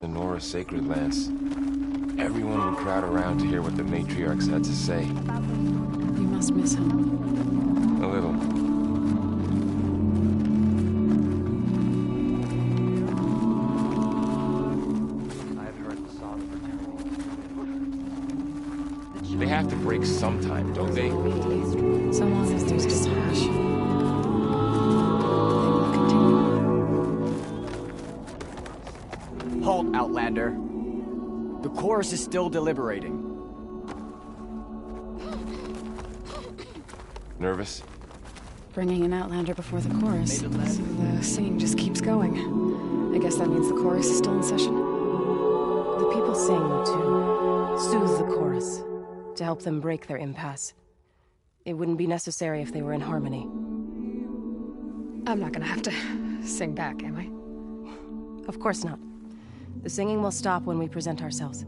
The Nora Sacred Lance. Everyone would crowd around to hear what the matriarchs had to say. You must miss him. A little. I've heard the song of eternity. They have to break sometime, don't they? So long as there's just hash. They will continue. Halt, Outlander. The chorus is still deliberating. Nervous? Bringing an Outlander before the chorus. So the singing just keeps going. I guess that means the chorus is still in session. The people sing to soothe the chorus, to help them break their impasse. It wouldn't be necessary if they were in harmony. I'm not gonna have to sing back, am I? Of course not. The singing will stop when we present ourselves.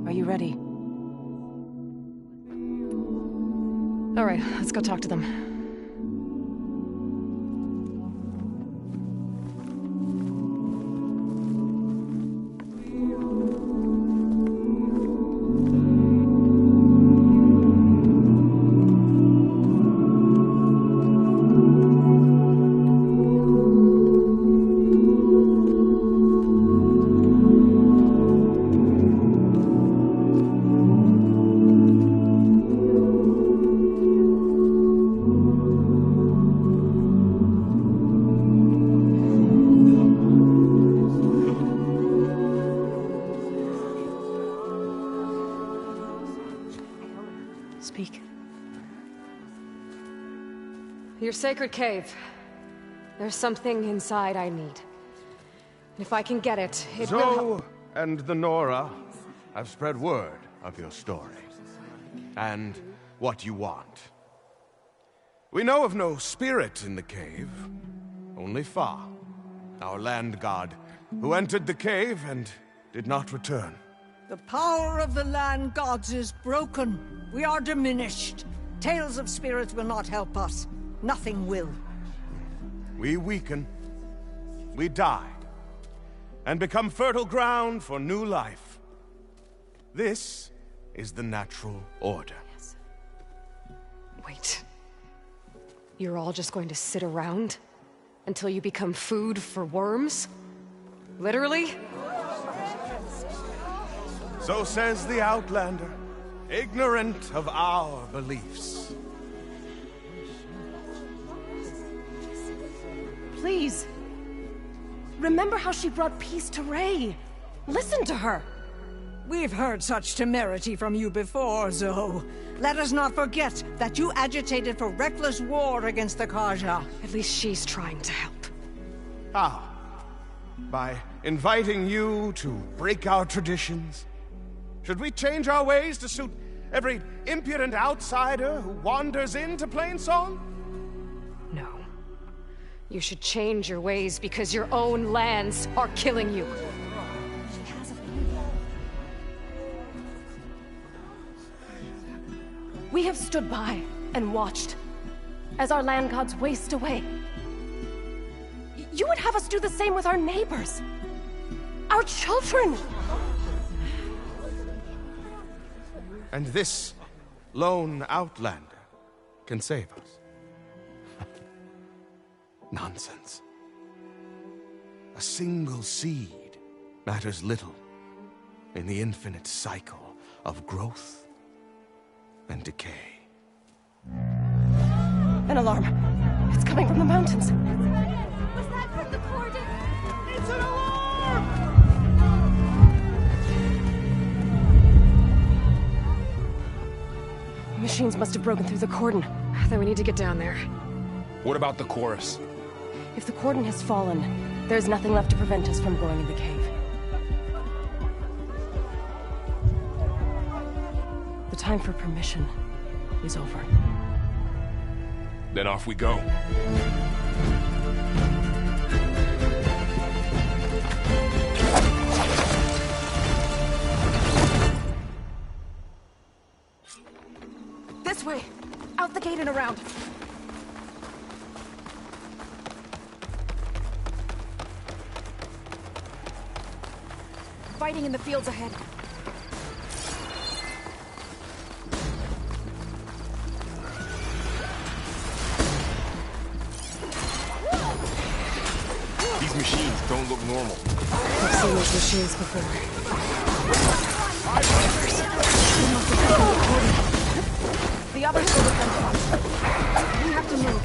Are you ready? All right, let's go talk to them. Speak. Your sacred cave. There's something inside I need. And if I can get it, it will help. Zoe and the Nora have spread word of your story. And what you want. We know of no spirit in the cave. Only Fa, our land god, who entered the cave and did not return. The power of the land gods is broken. We are diminished. Tales of spirits will not help us. Nothing will. We weaken. We die. And become fertile ground for new life. This is the natural order. Wait. You're all just going to sit around until you become food for worms? Literally? So says the Outlander, ignorant of our beliefs. Please. Remember how she brought peace to Ray. Listen to her. We've heard such temerity from you before, Zoe. Let us not forget that you agitated for reckless war against the Kaja. At least she's trying to help. How? By inviting you to break our traditions? Should we change our ways to suit every impudent outsider who wanders into Plainsong? No. You should change your ways because your own lands are killing you. We have stood by and watched as our land gods waste away. You would have us do the same with our neighbors. Our children. And this lone Outlander can save us. Nonsense. A single seed matters little in the infinite cycle of growth and decay. An alarm. It's coming from the mountains. Was that from the Cordon? It's an alarm! Machines must have broken through the cordon. Then we need to get down there. What about the chorus? If the cordon has fallen, there's nothing left to prevent us from going in the cave. The time for permission is over. Then off we go. This way! Out the gate and around! fighting in the fields ahead. These machines don't look normal. I've seen these machines before. The others will defend us. We have to move.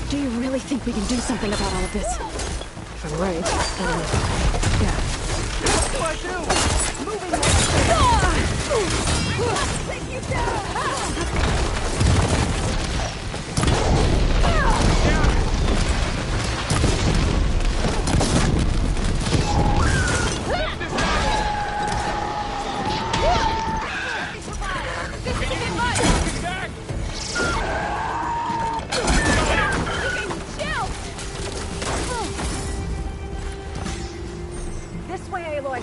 Do you really think we can do something about all of this? If I'm right, yeah. What do I do? Moving Take you down! This way, Aloy.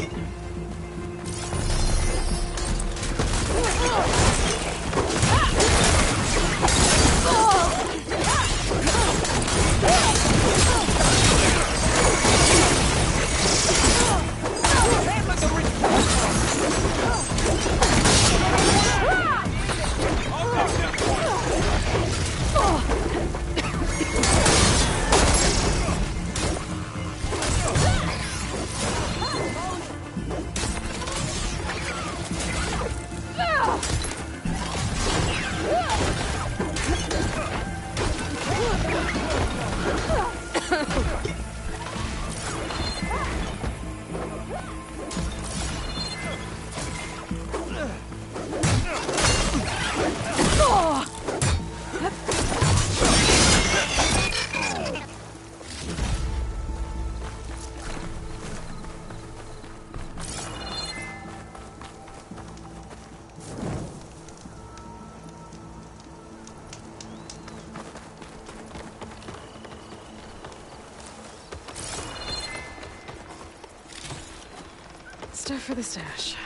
Stuff for the stash.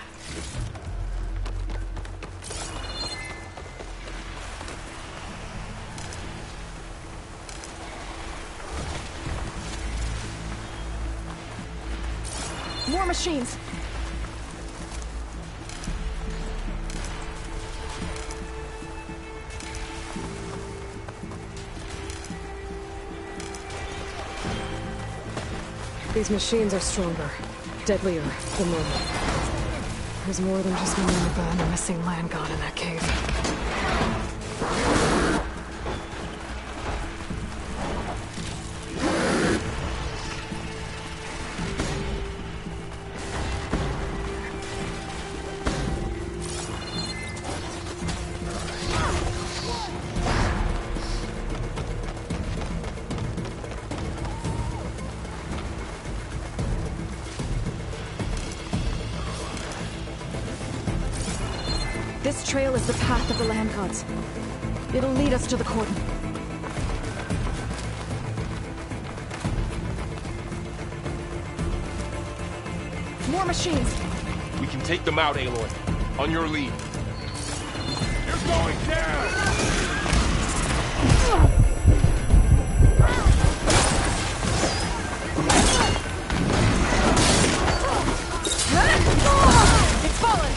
More machines! These machines are stronger, deadlier than normal. There's more than just Minerva and a missing land god in that cave. This trail is the path of the land gods. It'll lead us to the cordon. More machines! We can take them out, Aloy. On your lead. You're going down! It's fallen!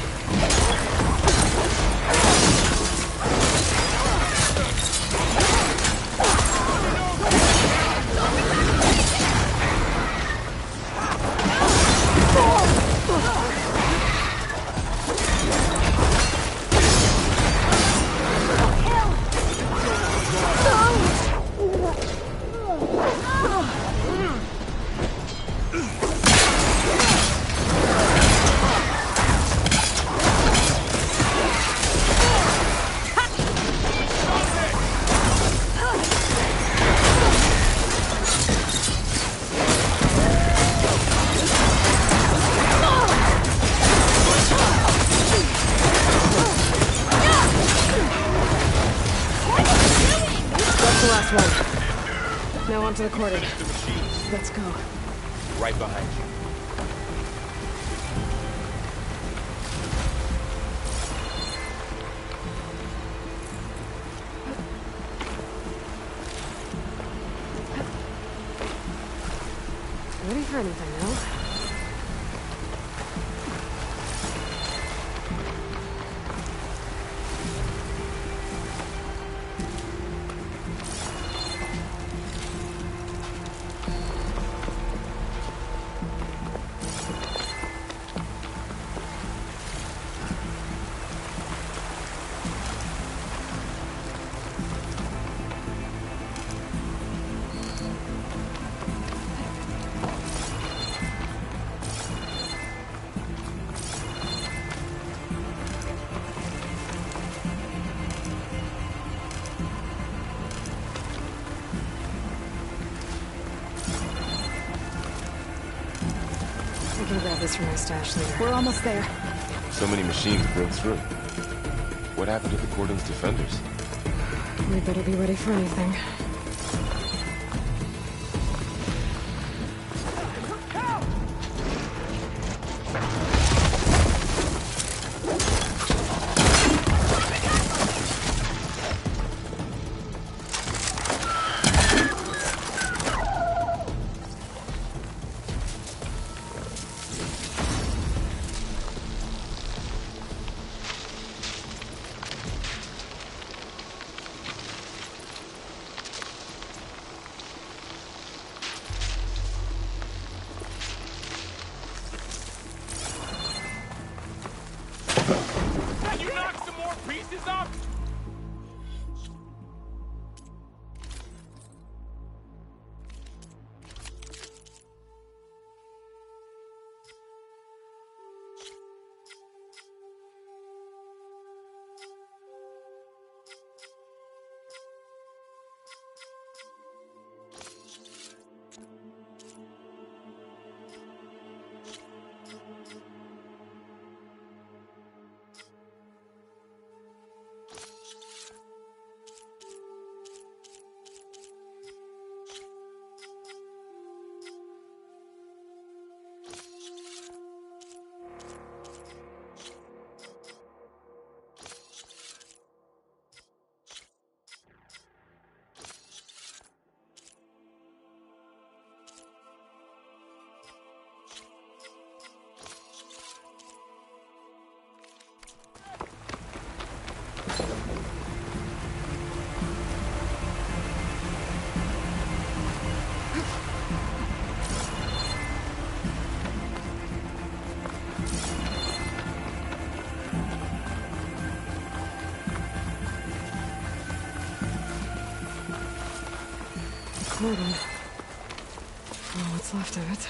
Now onto the cordon. Let's go. Right behind you. Ready for anything now? I can grab this from my stash later. We're almost there. So many machines broke through. What happened to the cordon's defenders? We better be ready for anything. Can you knock some more pieces up? Cordon. Oh, what's left of it?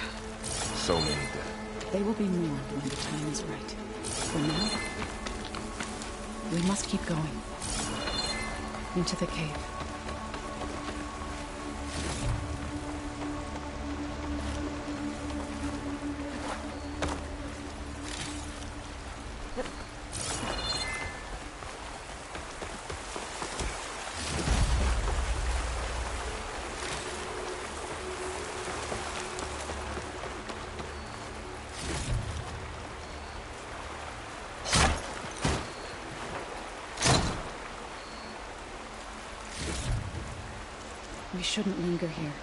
So many dead. They will be more when the time is right. For now, we must keep going. Into the cave. We shouldn't linger here.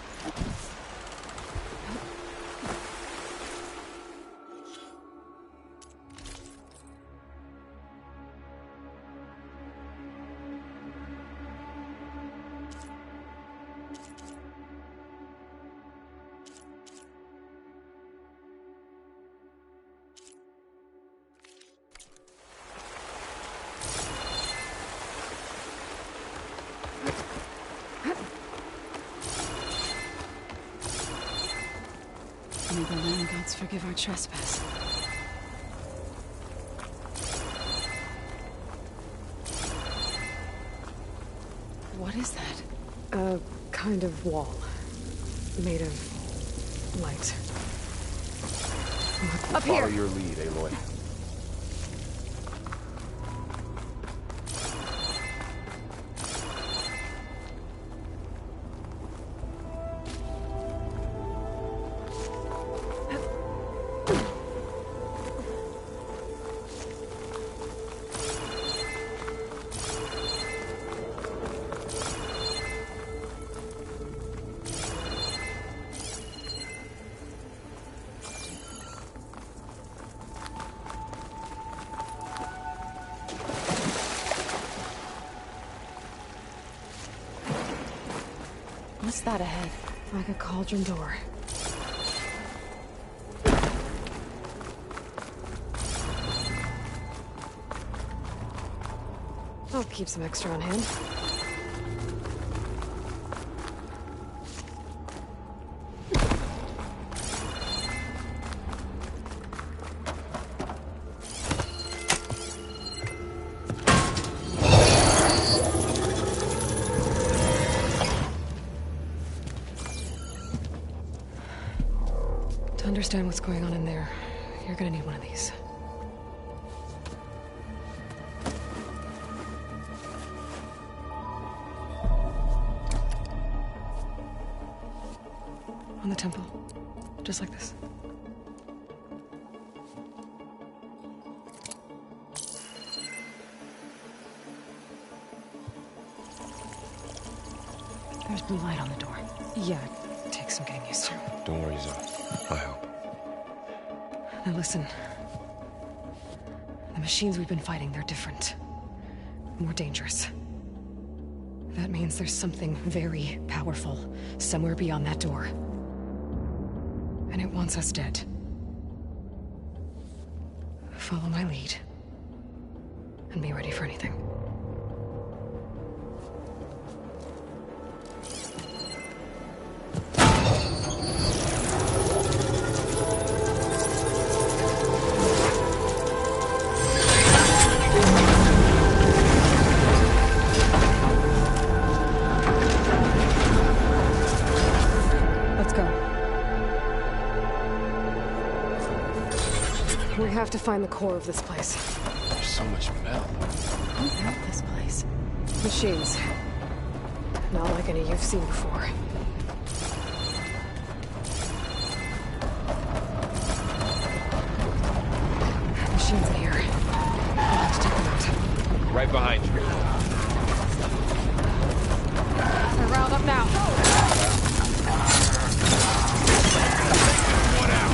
May the land gods forgive our trespass. What is that? A kind of wall. Made of light. Up here! Follow your lead, Aloy. What's that ahead? Like a cauldron door. I'll keep some extra on hand. To understand what's going on in there, you're gonna need one of these. On the temple. Just like this. There's blue light on the door. Yeah, it takes some getting used to. Don't worry, Zoe. I help. Now listen. The machines we've been fighting, they're different. More dangerous. That means there's something very powerful somewhere beyond that door. And it wants us dead. Follow my lead. And be ready for anything. We have to find the core of this place. There's so much metal. Who built this place? Machines. Not like any you've seen before. Machines in here. I'll have to take them out. Right behind you. They're riled up now. One out.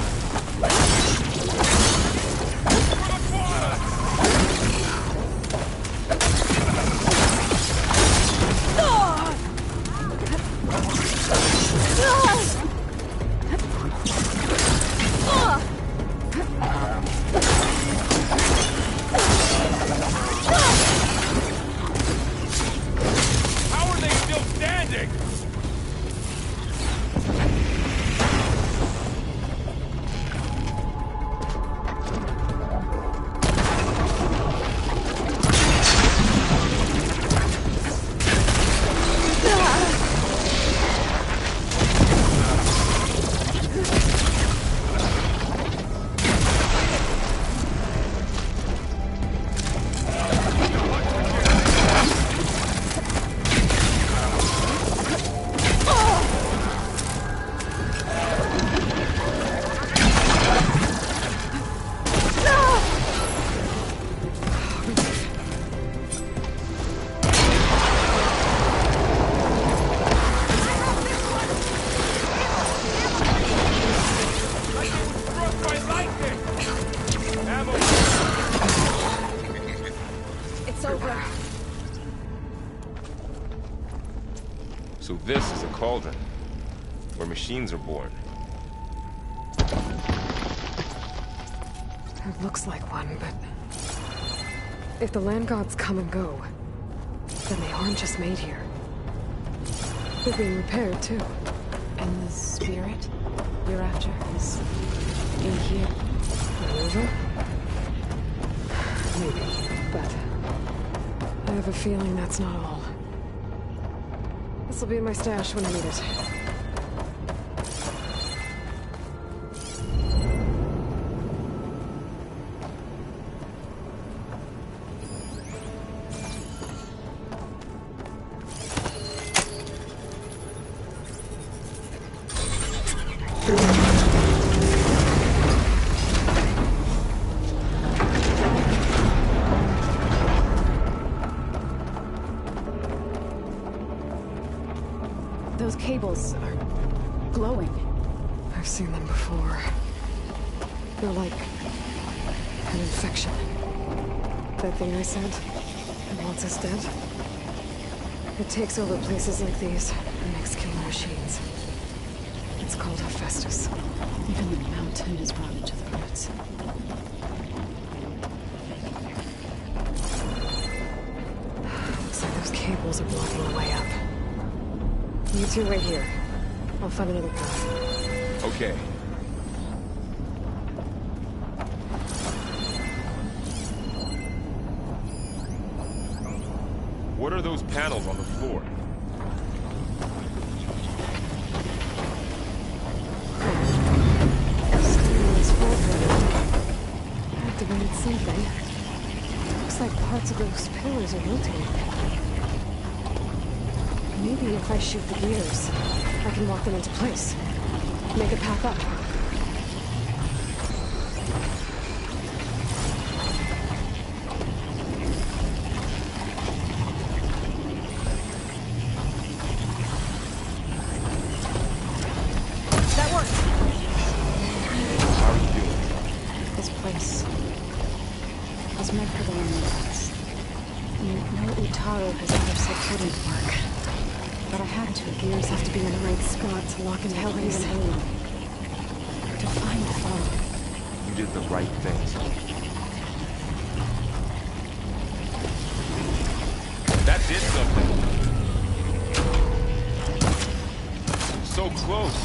So this is a cauldron, where machines are born. It looks like one, but... if the land gods come and go, then they aren't just made here. They're being repaired, too. And the spirit you're after is in here. Over? Maybe, but... I have a feeling that's not all. This'll be in my stash when I need it. Those cables are glowing. I've seen them before. They're like an infection. That thing I said, that wants us dead. It takes over places like these and makes killing machines. It's called Hephaestus. Even the mountain is rotten to the roots. Looks like those cables are blocking the way up. You two wait here. I'll find another path. Okay. What are those panels on the floor? Activated something. Looks like parts of those pillars are rotating. Maybe if I shoot the gears, I can lock them into place. Make a path up. That worked! How are you doing? This place was meant for the Lamanites. No Utaro has ever said couldn't work. But I had to. The gears have to be in the right spot to lock into place. To find the phone. You did the right thing. That did something. So close.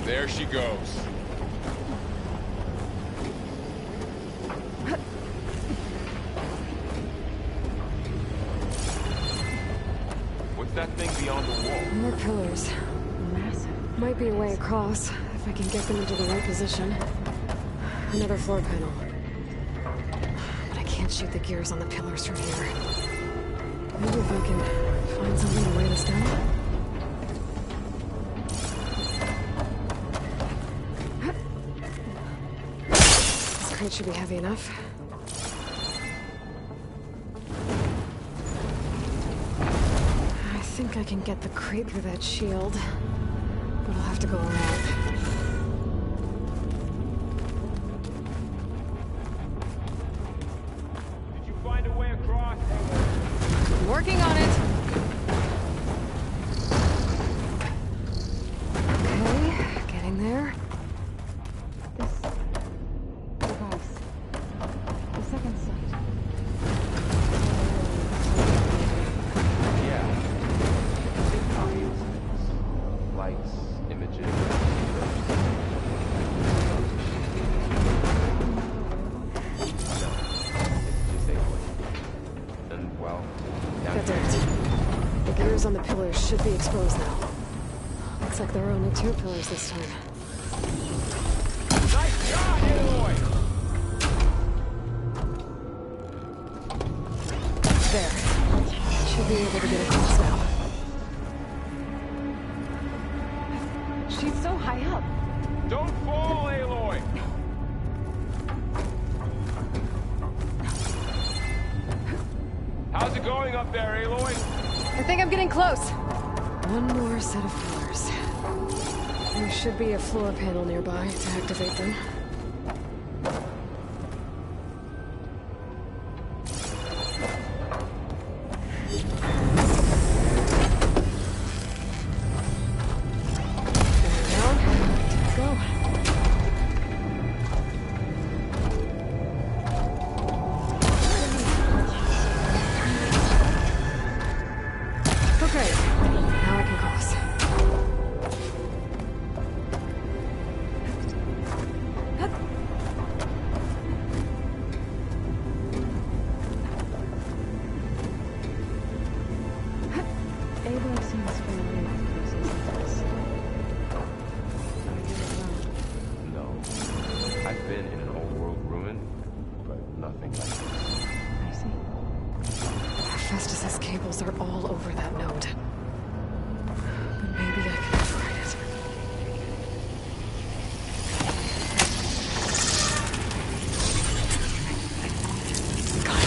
There she goes. What's that thing beyond the wall? More pillars. Massive. Might be a way across, if I can get them into the right position. Another floor panel. But I can't shoot the gears on the pillars from here. Maybe if I can find something to weigh this down? This crate should be heavy enough. I think I can get the crate through that shield, but I'll have to go around. Did you find a way across? Working on it. Okay, getting there. Device. The second sight. Yeah. Lights, images. And well, Got dirt. The gears on the pillars should be exposed now. Looks like there are only 2 pillars this time. nice shot, Aloy! There. Should be able to get across now. She's so high up. Don't it going up there, Aloy? I think I'm getting close. One more set of pillars. There should be a floor panel nearby to activate them. Festus's cables are all over that node. But maybe I can override it. God,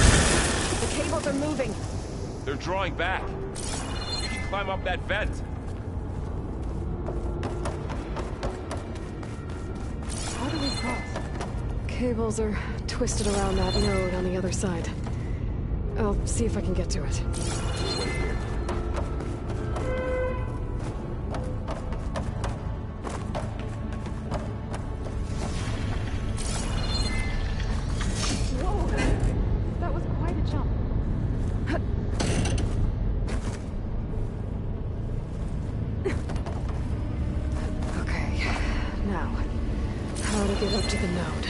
the cables are moving. They're drawing back. We can climb up that vent. How do we cross? Cables are twisted around that node on the other side. I'll see if I can get to it. We'll wait here. Whoa! That was quite a jump. Okay, now, how to get up to the node.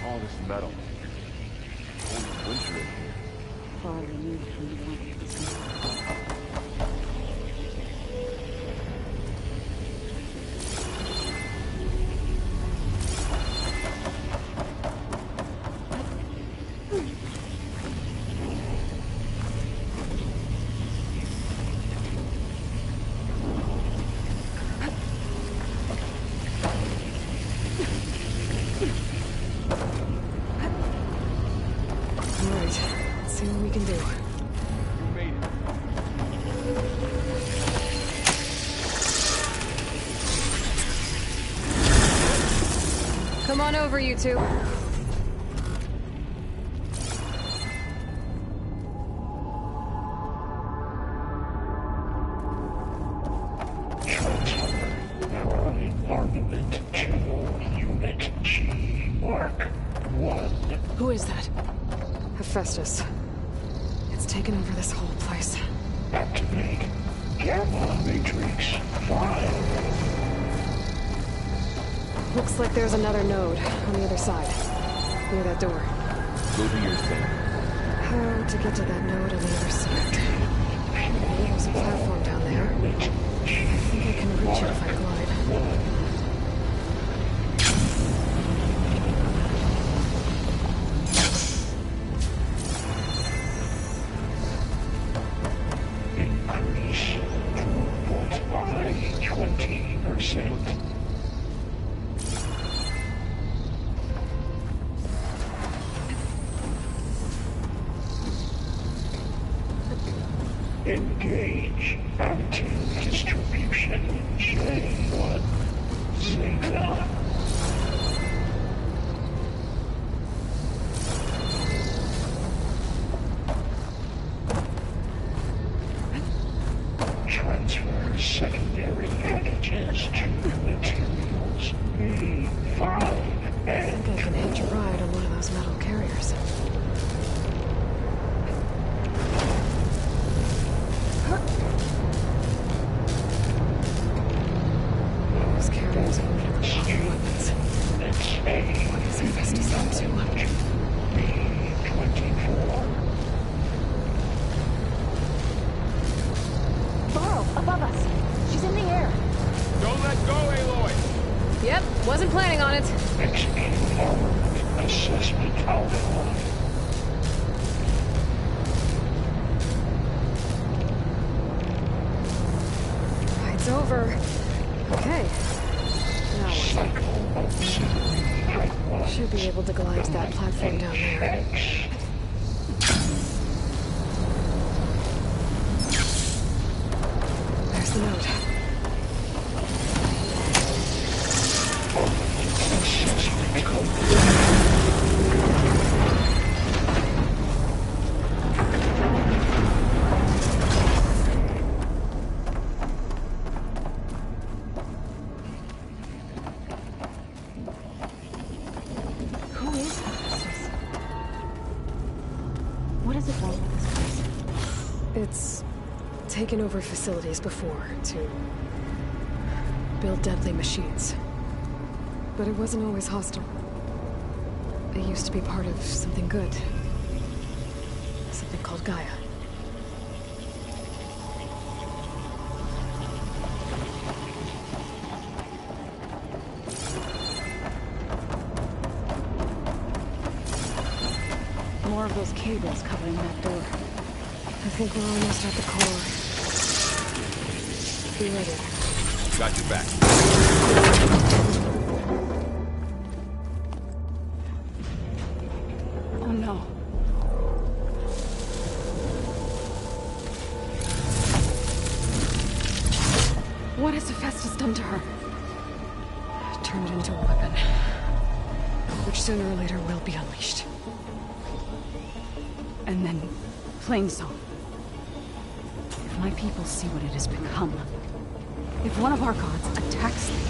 All this metal. Only winter in here. Far removed from the warmth of the sun. Alright, let's see what we can do. You made it. Come on over, you two. Armament 2, Unit G, Mark 1. Who is that? Hephaestus. It's taken over this whole place. Activate Gamma Matrix 5. Looks like there's another node on the other side. Near that door. Go do your thing. How to get to that node on the other side? There's a platform down there. I think I can reach it if I glide. Increase throughput by 20%. Engage anti-distribution J1 Sigma. Transfer secondary packages to materials B5 I think I can hitch a ride on one of those metal carriers. Those carriers are moving around weapons. What is Hephaestus up to? B24. Varl, above us. She's in the air. Don't let go, Aloy! Yep, wasn't planning on it. Execute armament Assessment outline. It's over. Okay. Now what? Should be able to glide to that platform down there. There's the note. It's taken over facilities before to build deadly machines. But it wasn't always hostile. It used to be part of something good. Something called Gaia. More of those cables covering that door. I think we're almost at the core. Be ready. Got your back. Oh no. What has Hephaestus done to her? Turn it into a weapon. Which sooner or later will be unleashed. And then, Plainsong. If my people see what it has become, if one of our gods attacks them,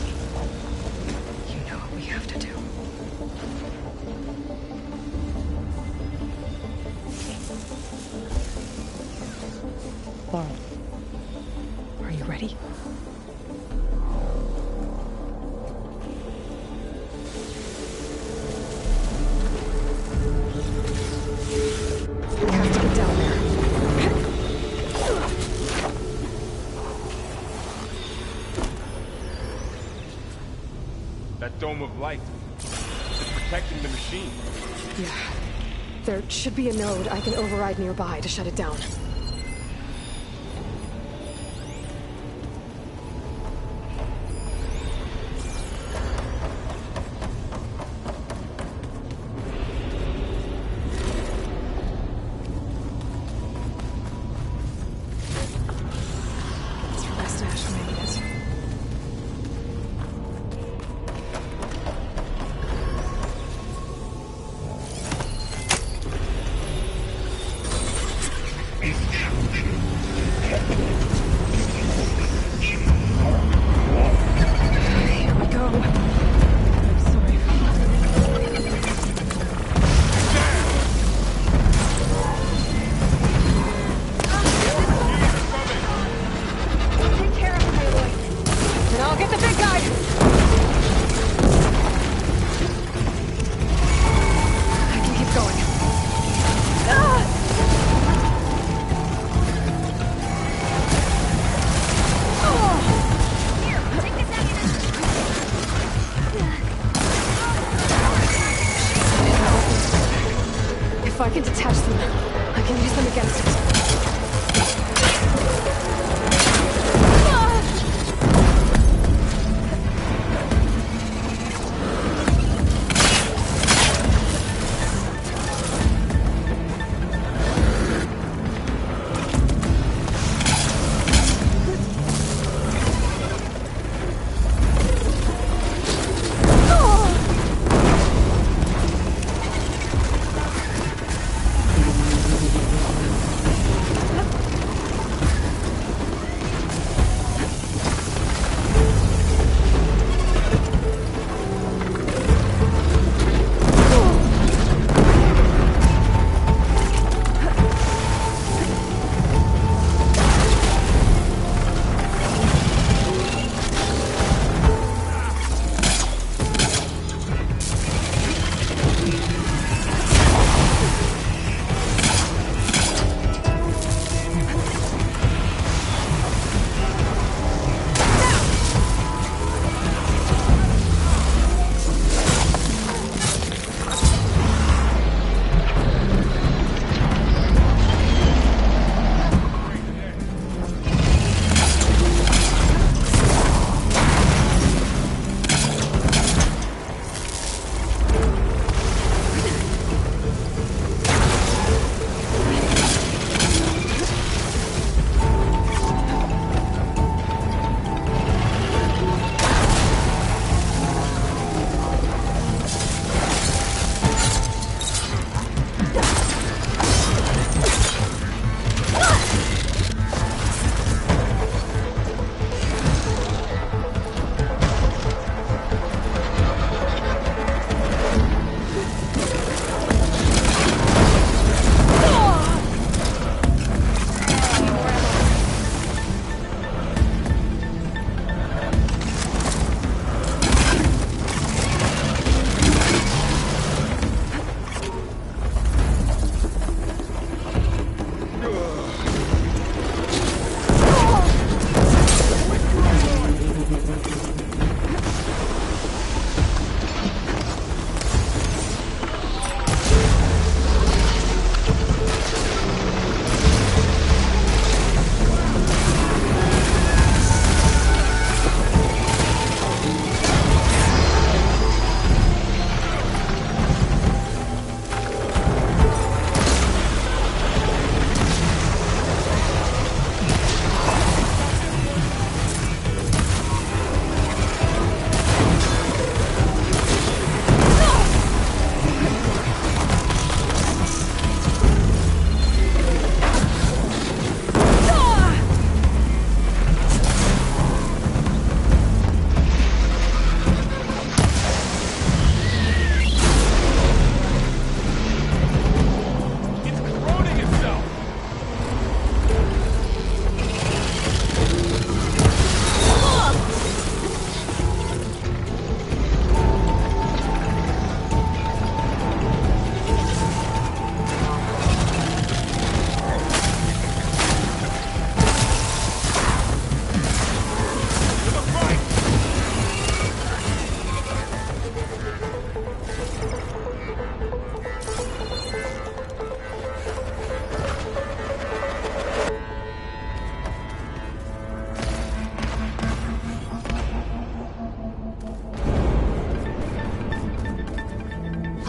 you know what we have to do. Laurel, are you ready? We have to get down there. That dome of light. It's protecting the machine. Yeah. There should be a node I can override nearby to shut it down. That's for best Ash making it. Here we go. I'm sorry. Take care of him, Aloy. And I'll get the big guy! I can keep going. Here, take this ammunition. If I can detach them, I can use them against it.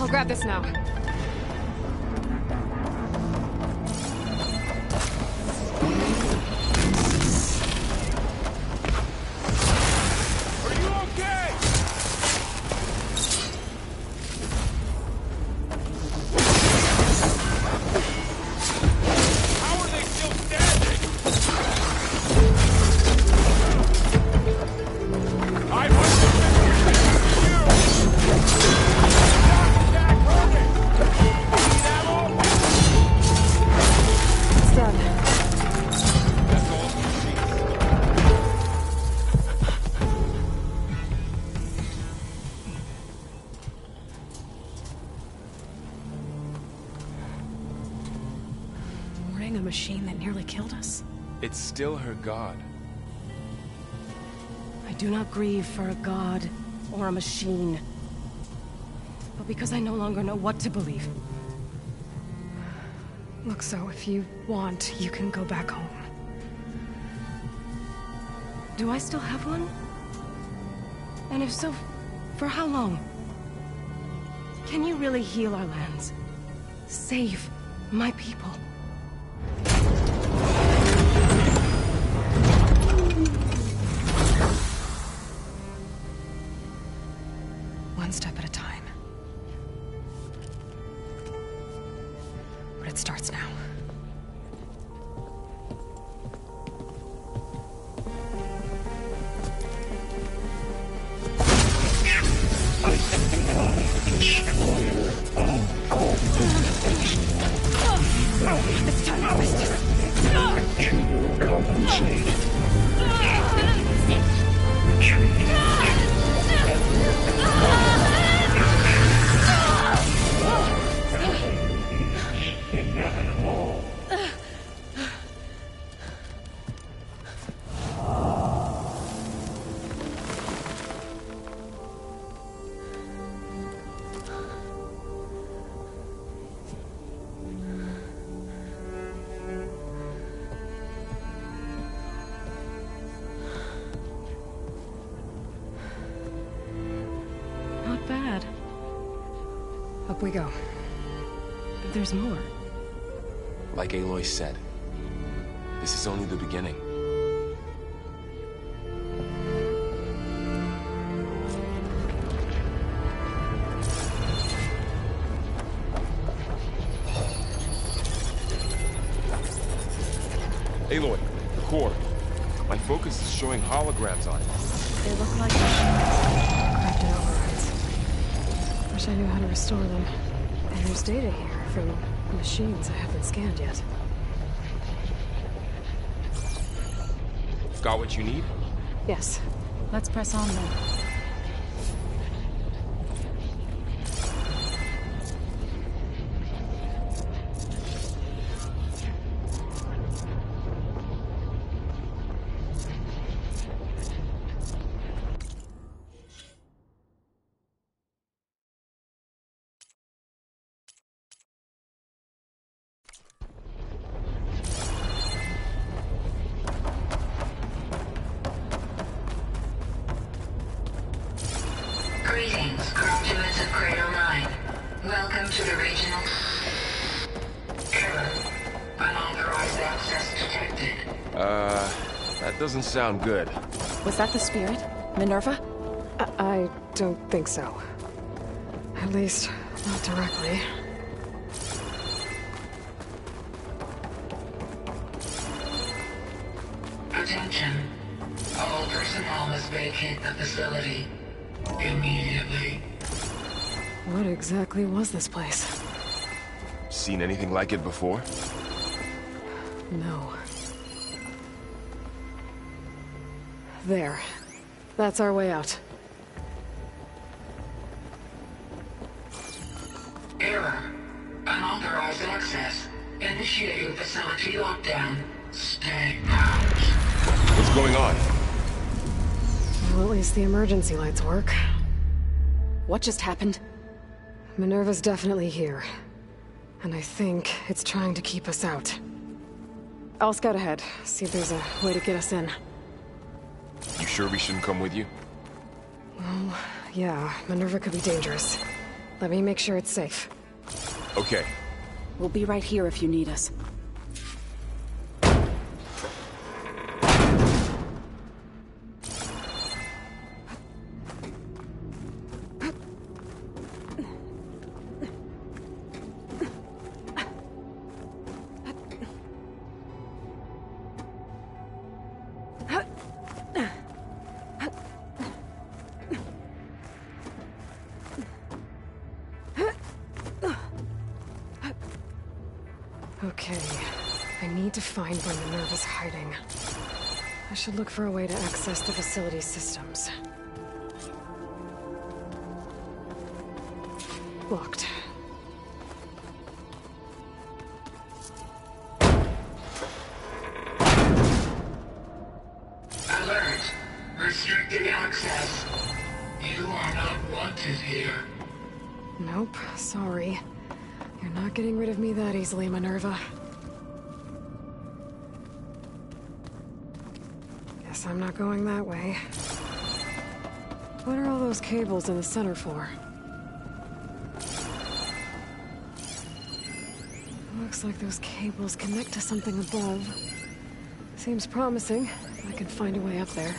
I'll grab this now. A machine that nearly killed us. It's still her god. I do not grieve for a god or a machine, but because I no longer know what to believe. Look, so if you want, you can go back home. Do I still have one? And if so, for how long? Can you really heal our lands? Save my people? One step at a time. But it starts now. It's time to resist. You will compensate. Inevitable. Not bad. Up we go. There's more. Like Aloy said, this is only the beginning. Aloy, the core. My focus is showing holograms on it. They look like Crafted overrides. Wish I knew how to restore them. And there's data here from machines I haven't scanned yet. Got what you need? Yes. Let's press on then. Greetings, graduates of Cradle 9. Welcome to the regional... Error. Unauthorized access detected. That doesn't sound good. Was that the spirit? Minerva? I don't think so. At least, not directly. Attention. All personnel must vacate the facility. Immediately. What exactly was this place? Seen anything like it before? No. There. That's our way out. Error. Unauthorized access. Initiating facility lockdown. Stay out. What's going on? Well, at least the emergency lights work. What just happened? Minerva's definitely here. And I think it's trying to keep us out. I'll scout ahead, see if there's a way to get us in. You sure we shouldn't come with you? Well, yeah, Minerva could be dangerous. Let me make sure it's safe. Okay. We'll be right here if you need us. Okay. I need to find where Minerva's hiding. I should look for a way to access the facility's systems. Locked. Alert! Restricted access. You are not wanted here. Nope, sorry. You're not getting rid of me that easily, Minerva. Guess I'm not going that way. What are all those cables in the center for? Looks like those cables connect to something above. Seems promising. I can find a way up there.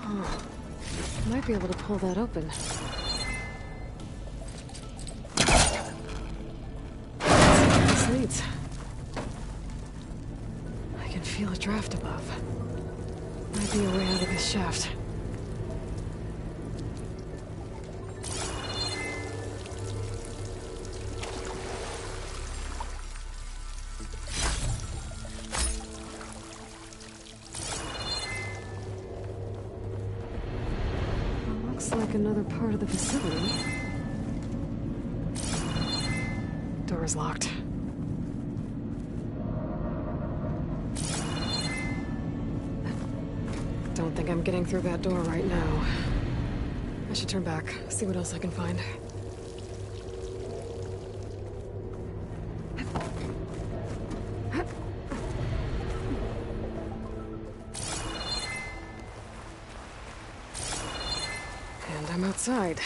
Huh. Might be able to pull that open. This leads. I can feel a draft above. Might be a way out of this shaft. Looks like another part of the facility. Door is locked. Don't think I'm getting through that door right now. I should turn back, see what else I can find. And I'm outside.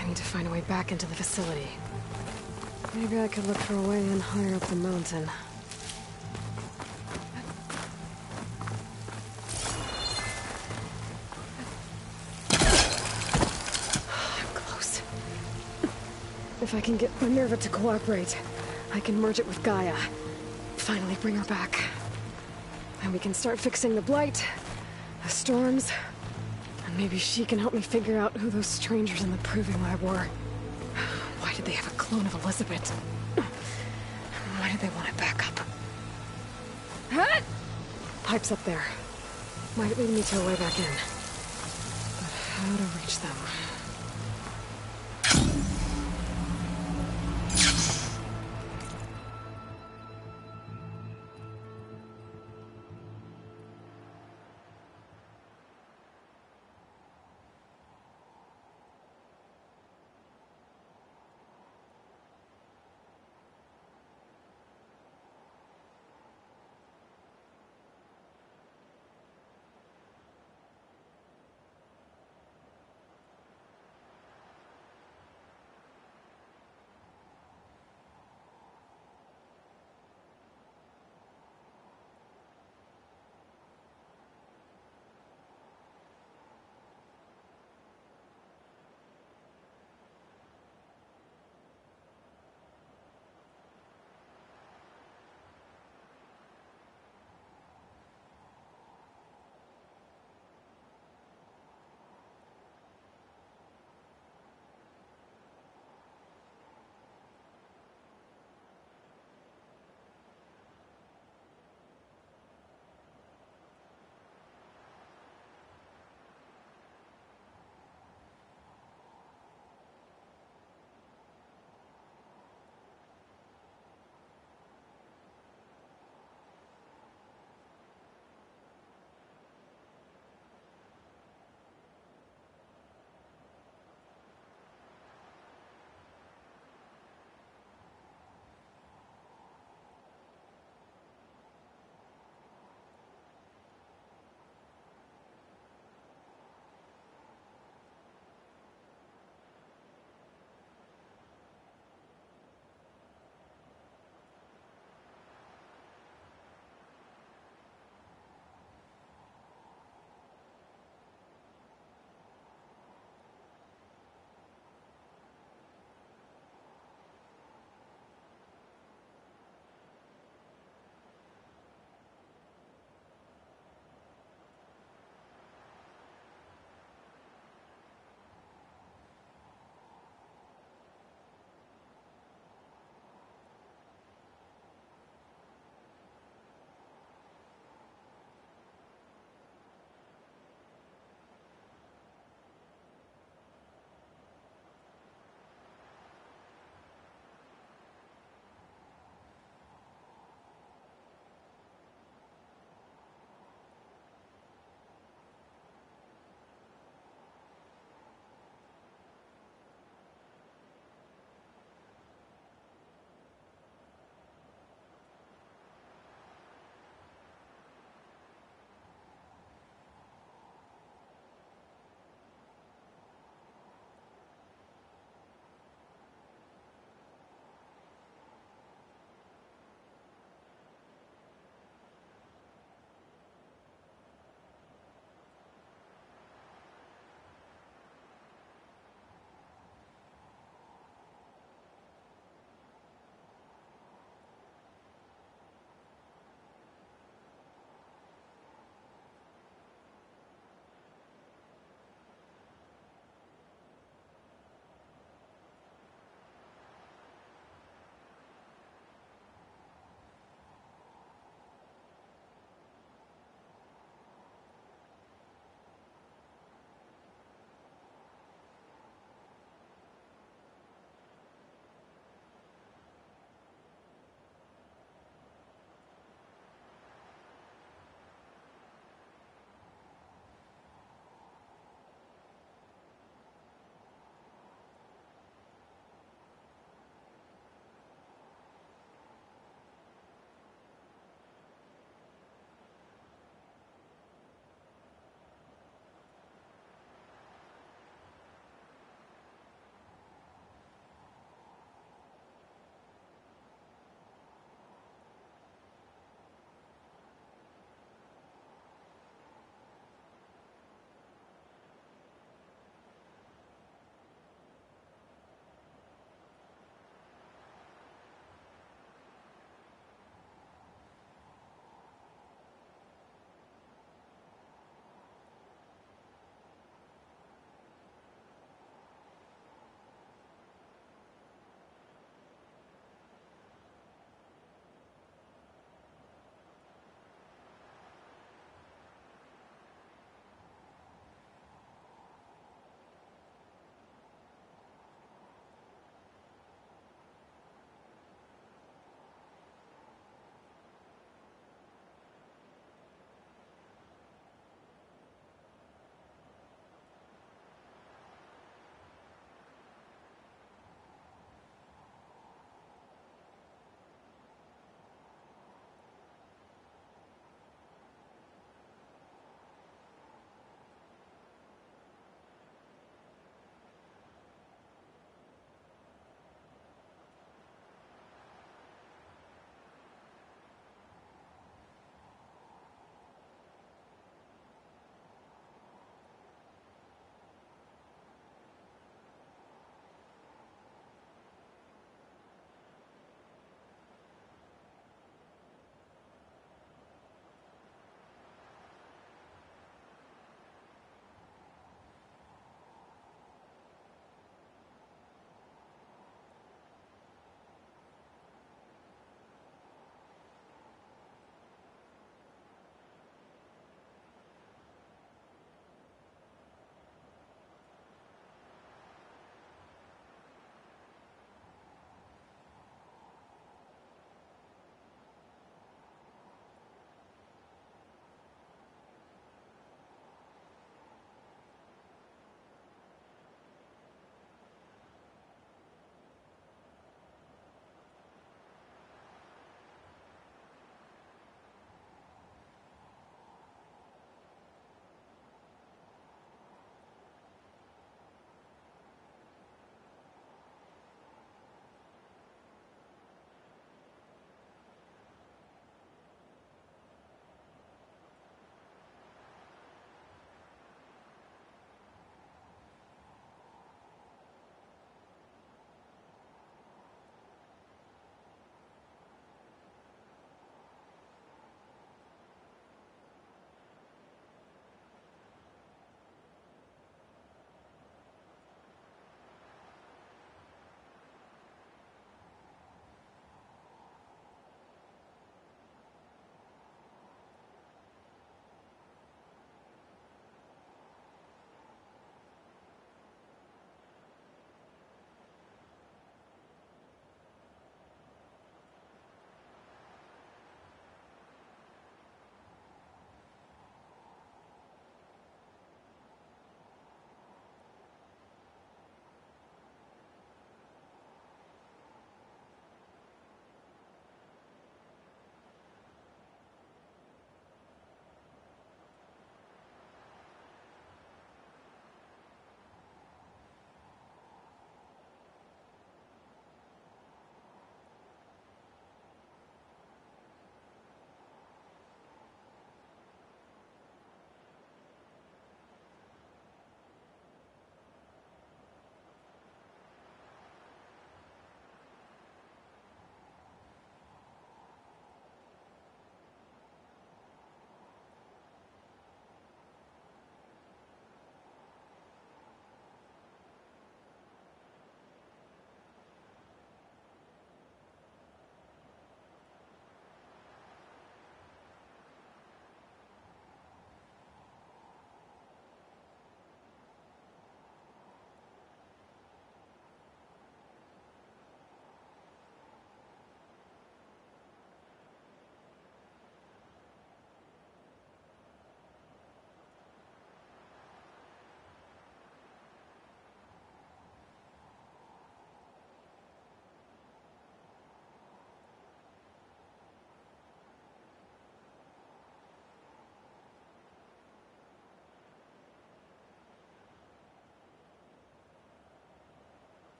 I need to find a way back into the facility. Maybe I could look for a way in higher up the mountain. I'm close. If I can get Minerva to cooperate, I can merge it with Gaia. Finally bring her back. And we can start fixing the Blight, the storms, and maybe she can help me figure out who those strangers in the Proving Lab were. Why did they have a clone of Elizabeth? Why did they want it back up? Pipe's up there. Might lead me to a way back in. But how to reach them?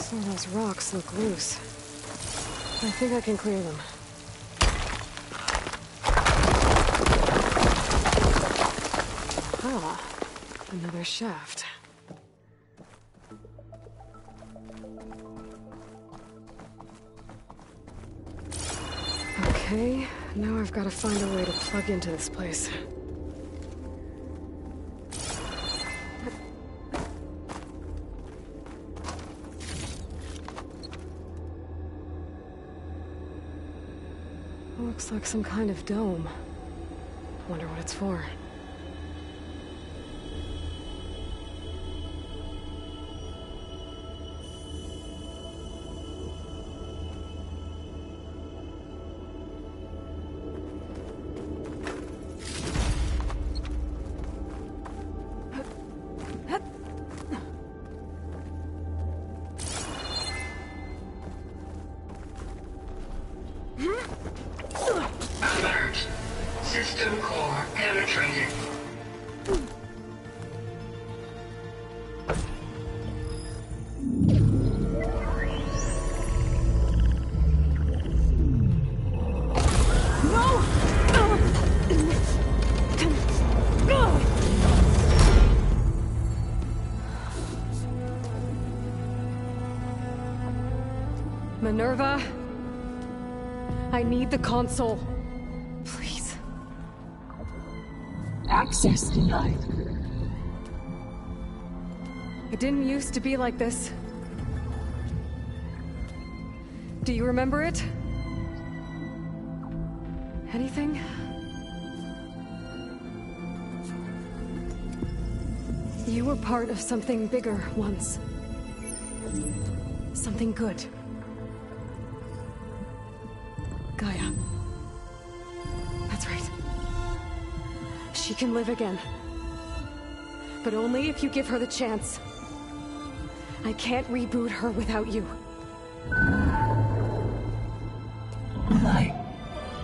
Some of those rocks look loose. I think I can clear them. Ah, another shaft. Okay, now I've got to find a way to plug into this place. Looks like some kind of dome. Wonder what it's for. Alert! System core penetrated. Minerva? I need the console. Please. Access denied. It didn't used to be like this. Do you remember it? Anything? You were part of something bigger once. Something good. Gaia. That's right. She can live again. But only if you give her the chance. I can't reboot her without you. Light.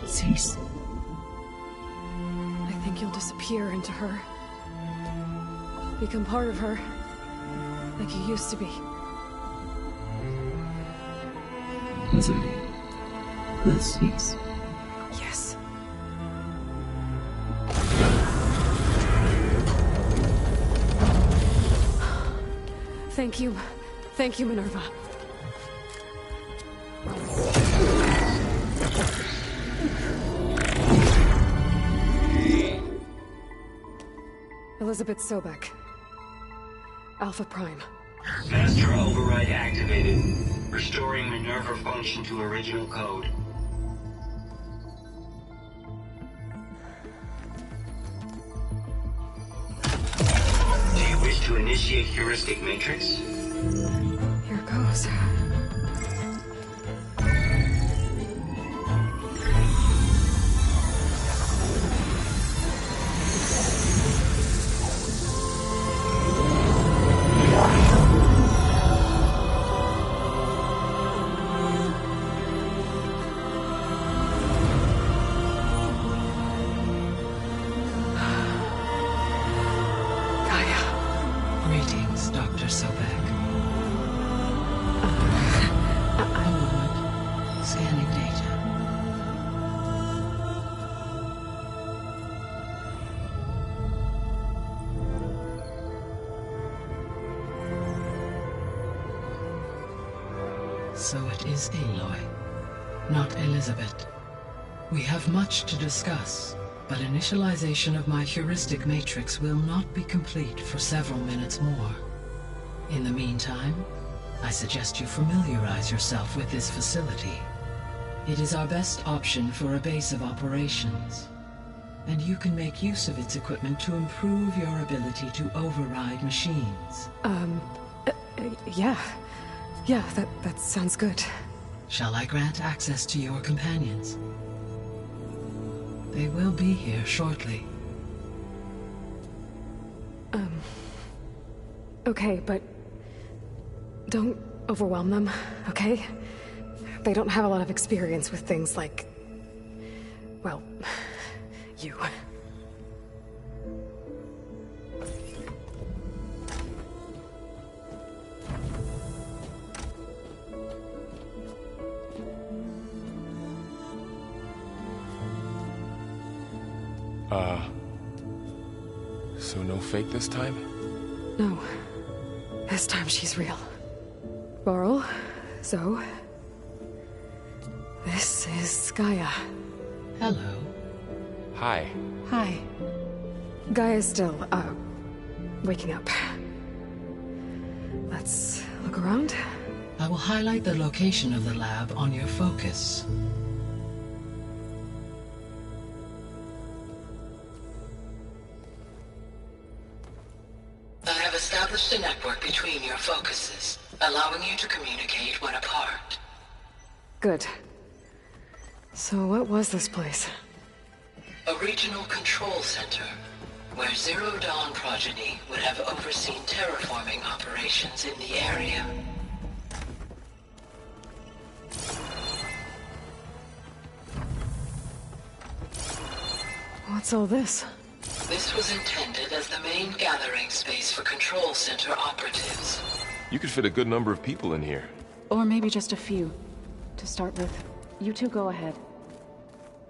Cease. I think you'll disappear into her. Become part of her. Like you used to be. Blizzard. The cease. Yes. Thank you. Thank you, Minerva. Elizabeth Sobek. Alpha Prime. Master override activated. Restoring Minerva function to original code. Do you wish to initiate heuristic matrix? Here goes. Greetings, Dr. Sobek. A moment. Scanning data. So it is Aloy, not Elizabeth. We have much to discuss. But initialization of my heuristic matrix will not be complete for several minutes more. In the meantime, I suggest you familiarize yourself with this facility. It is our best option for a base of operations, and you can make use of its equipment to improve your ability to override machines. Yeah. Yeah, that sounds good. Shall I grant access to your companions? They will be here shortly. Okay, but don't overwhelm them, okay? They don't have a lot of experience with things like, well, you. So no fake this time? No. This time she's real. Varl, Zoe. This is Gaia. Hello. Hi. Hi. Gaia's still, waking up. Let's look around. I will highlight the location of the lab on your focus. I have established a network between your focuses, allowing you to communicate when apart. Good. So what was this place? A regional control center, where Zero Dawn progeny would have overseen terraforming operations in the area. What's all this? This was intended as the main gathering space for control center operatives. You could fit a good number of people in here. Or maybe just a few. To start with. You two go ahead.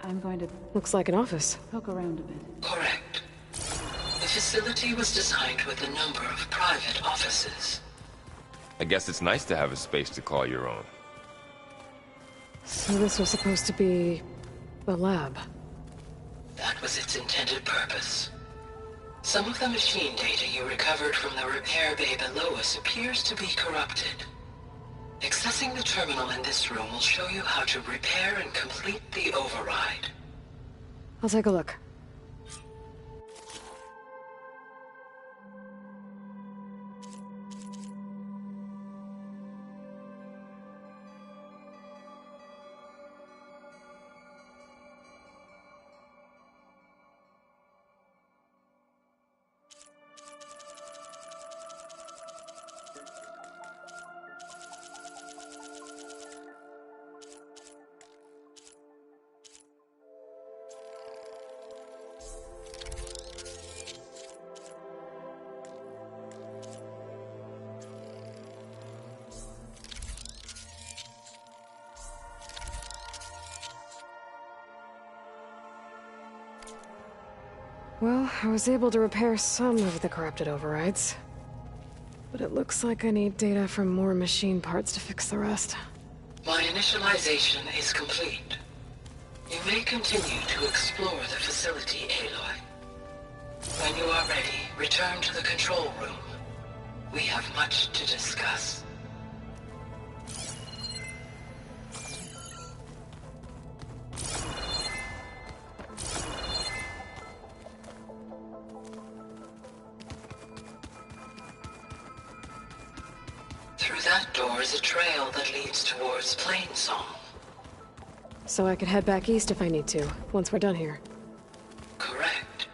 I'm going to... Looks like an office. Poke around a bit. Correct. The facility was designed with a number of private offices. I guess it's nice to have a space to call your own. So this was supposed to be... a lab. That was its intended purpose. Some of the machine data you recovered from the repair bay below us appears to be corrupted. Accessing the terminal in this room will show you how to repair and complete the override. I'll take a look. Well, I was able to repair some of the corrupted overrides. But it looks like I need data from more machine parts to fix the rest. My initialization is complete. You may continue to explore the facility, Aloy. When you are ready, return to the control room. We have much to discuss. Through that door is a trail that leads towards Plainsong. So I could head back east if I need to, once we're done here. Correct.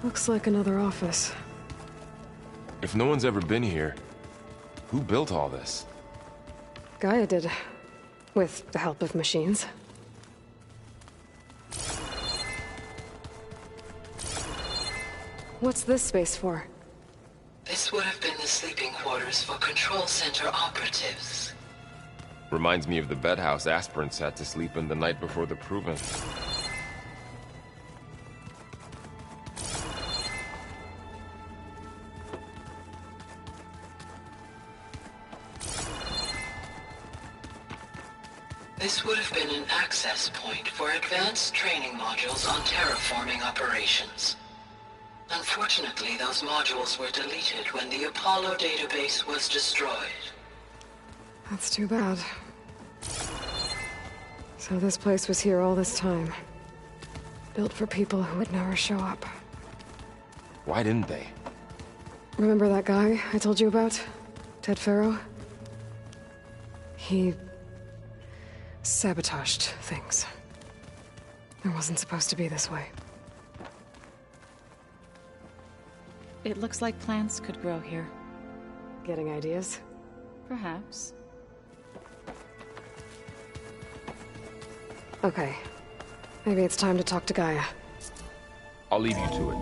Looks like another office. If no one's ever been here, who built all this? Gaia did. With the help of machines. What's this space for? This would have been the sleeping quarters for control center operatives. Reminds me of the bedhouse aspirants had to sleep in the night before the proving. This would have been an access point for advanced training modules on terraforming operations. Unfortunately, those modules were deleted when the Apollo database was destroyed. That's too bad. So this place was here all this time. Built for people who would never show up. Why didn't they? Remember that guy I told you about? Ted Faro? He... sabotaged things. It wasn't supposed to be this way. It looks like plants could grow here. Getting ideas? Perhaps. Okay. Maybe it's time to talk to Gaia. I'll leave you to it.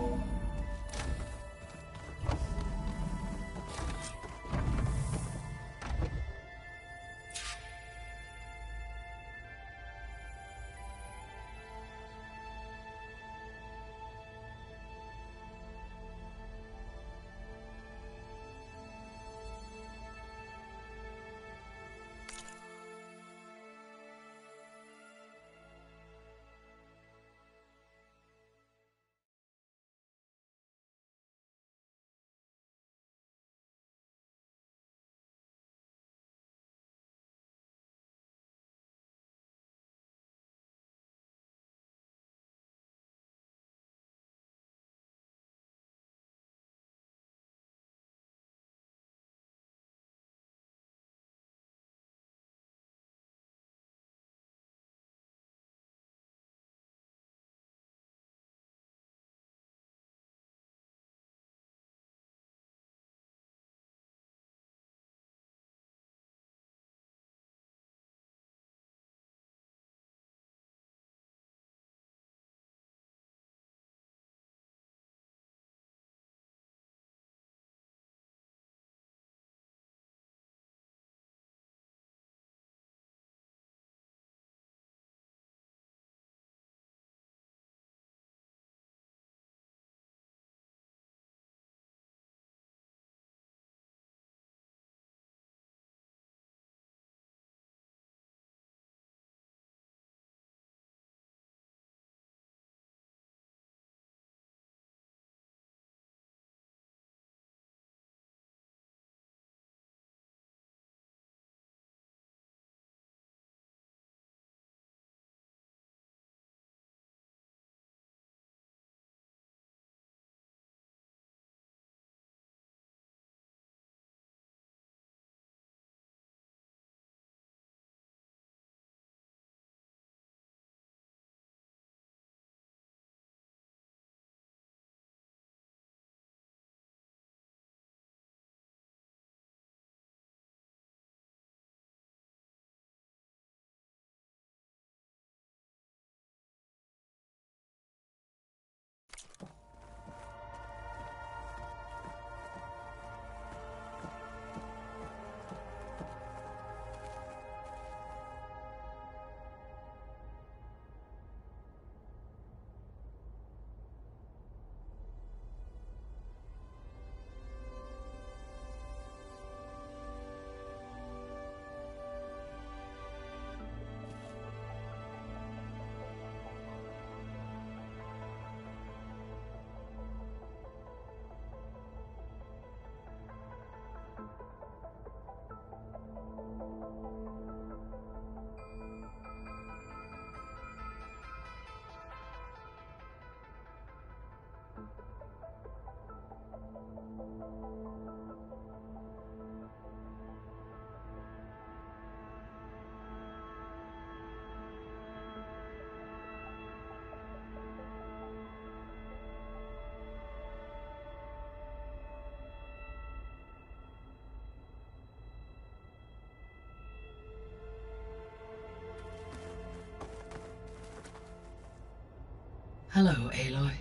Hello, Aloy.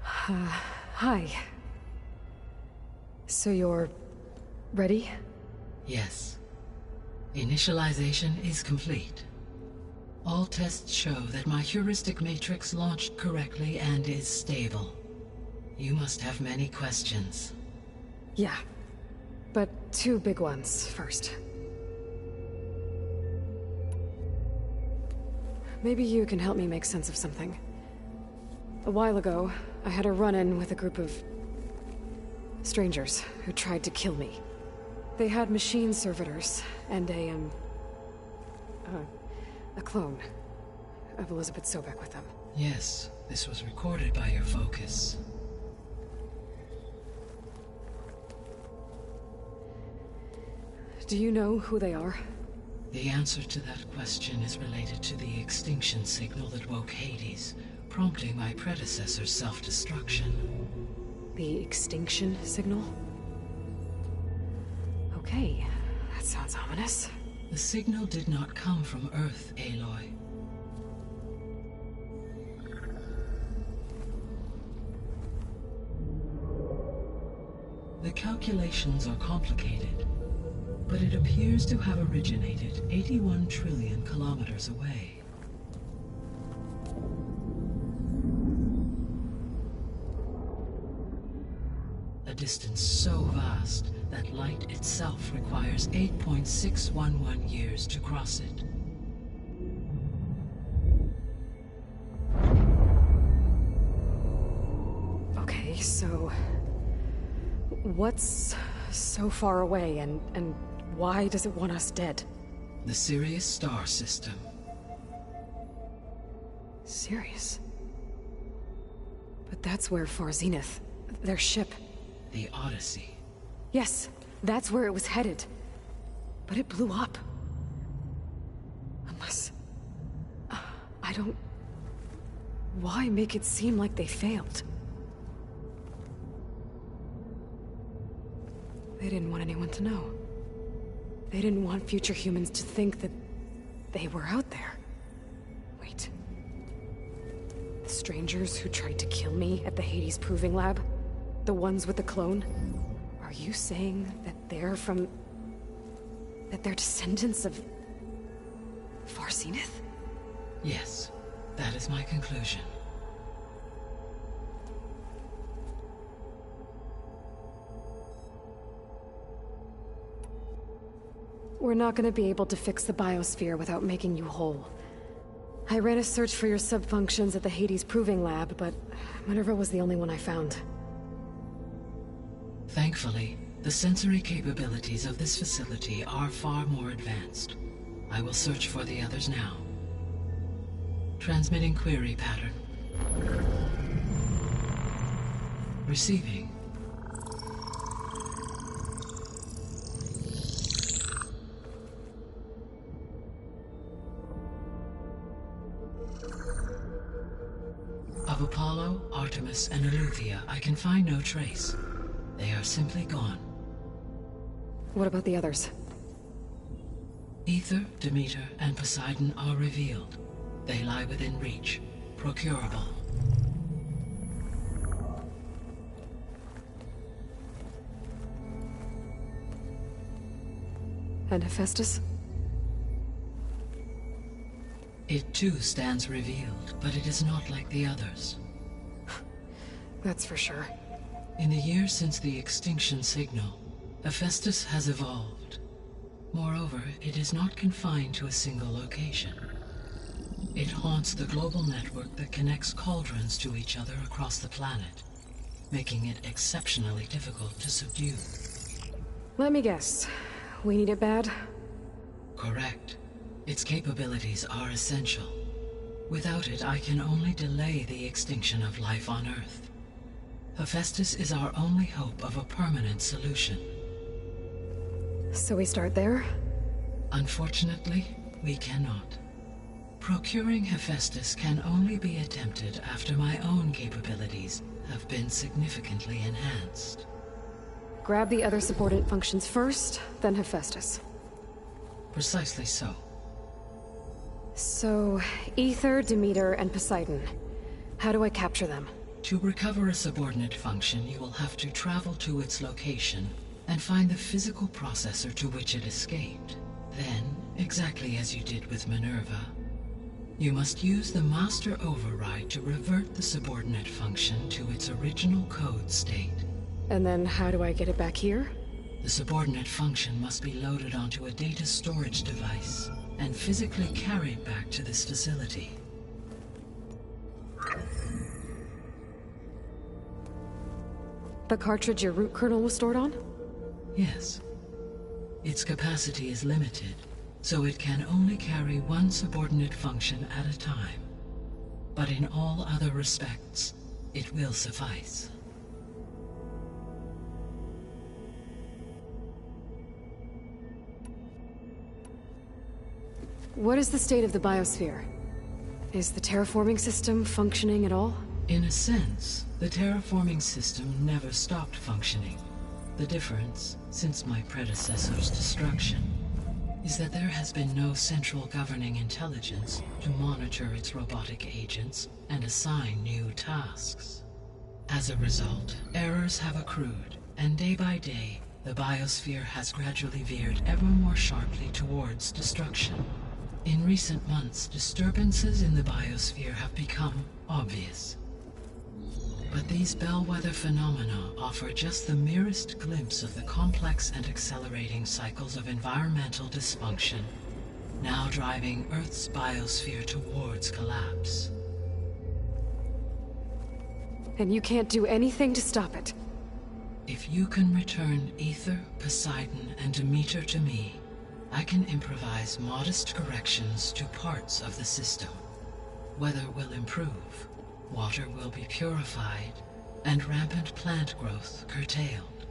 Hi. So you're... ready? Yes. Initialization is complete. All tests show that my heuristic matrix launched correctly and is stable. You must have many questions. Yeah. But two big ones first. Maybe you can help me make sense of something. A while ago, I had a run-in with a group of... strangers who tried to kill me. They had machine servitors and a clone of Elizabeth Sobek with them. Yes, this was recorded by your focus. Do you know who they are? The answer to that question is related to the extinction signal that woke Hades, prompting my predecessor's self-destruction. The extinction signal? Okay, that sounds ominous. The signal did not come from Earth, Aloy. The calculations are complicated, but it appears to have originated 81 trillion kilometers away. A distance so vast that light itself requires 8.611 years to cross it. Okay, so... what's so far away, and why does it want us dead? The Sirius star system. Sirius? But that's where Far Zenith, their ship... The Odyssey. Yes, that's where it was headed. But it blew up. Unless... I don't... Why make it seem like they failed? They didn't want anyone to know. They didn't want future humans to think that they were out there. Wait. The strangers who tried to kill me at the Hades Proving Lab? The ones with the clone? Are you saying that they're from... that they're descendants of... Far Zenith? Yes, that is my conclusion. We're not gonna be able to fix the biosphere without making you whole. I ran a search for your subfunctions at the Hades Proving Lab, but Minerva was the only one I found. Thankfully, the sensory capabilities of this facility are far more advanced. I will search for the others now. Transmitting query pattern. Receiving. Of Apollo, Artemis, and Eleuthia, I can find no trace. They are simply gone. What about the others? Aether, Demeter, and Poseidon are revealed. They lie within reach, procurable. And Hephaestus? It too stands revealed, but it is not like the others. That's for sure. In the years since the extinction signal, Hephaestus has evolved. Moreover, it is not confined to a single location. It haunts the global network that connects cauldrons to each other across the planet, making it exceptionally difficult to subdue. Let me guess. We need it bad? Correct. Its capabilities are essential. Without it, I can only delay the extinction of life on Earth. Hephaestus is our only hope of a permanent solution. So we start there? Unfortunately, we cannot. Procuring Hephaestus can only be attempted after my own capabilities have been significantly enhanced. Grab the other subordinate functions first, then Hephaestus. Precisely so. So, Aether, Demeter, and Poseidon. How do I capture them? To recover a subordinate function, you will have to travel to its location and find the physical processor to which it escaped. Then, exactly as you did with Minerva, you must use the master override to revert the subordinate function to its original code state. And then how do I get it back here? The subordinate function must be loaded onto a data storage device and physically carried back to this facility. The cartridge your root kernel was stored on? Yes. Its capacity is limited, so it can only carry one subordinate function at a time. But in all other respects, it will suffice. What is the state of the biosphere? Is the terraforming system functioning at all? In a sense, the terraforming system never stopped functioning. The difference, since my predecessor's destruction, is that there has been no central governing intelligence to monitor its robotic agents and assign new tasks. As a result, errors have accrued, and day by day, the biosphere has gradually veered ever more sharply towards destruction. In recent months, disturbances in the biosphere have become obvious. But these bellwether phenomena offer just the merest glimpse of the complex and accelerating cycles of environmental dysfunction, now driving Earth's biosphere towards collapse. And you can't do anything to stop it? If you can return Aether, Poseidon, and Demeter to me, I can improvise modest corrections to parts of the system. Weather will improve, water will be purified, and rampant plant growth curtailed.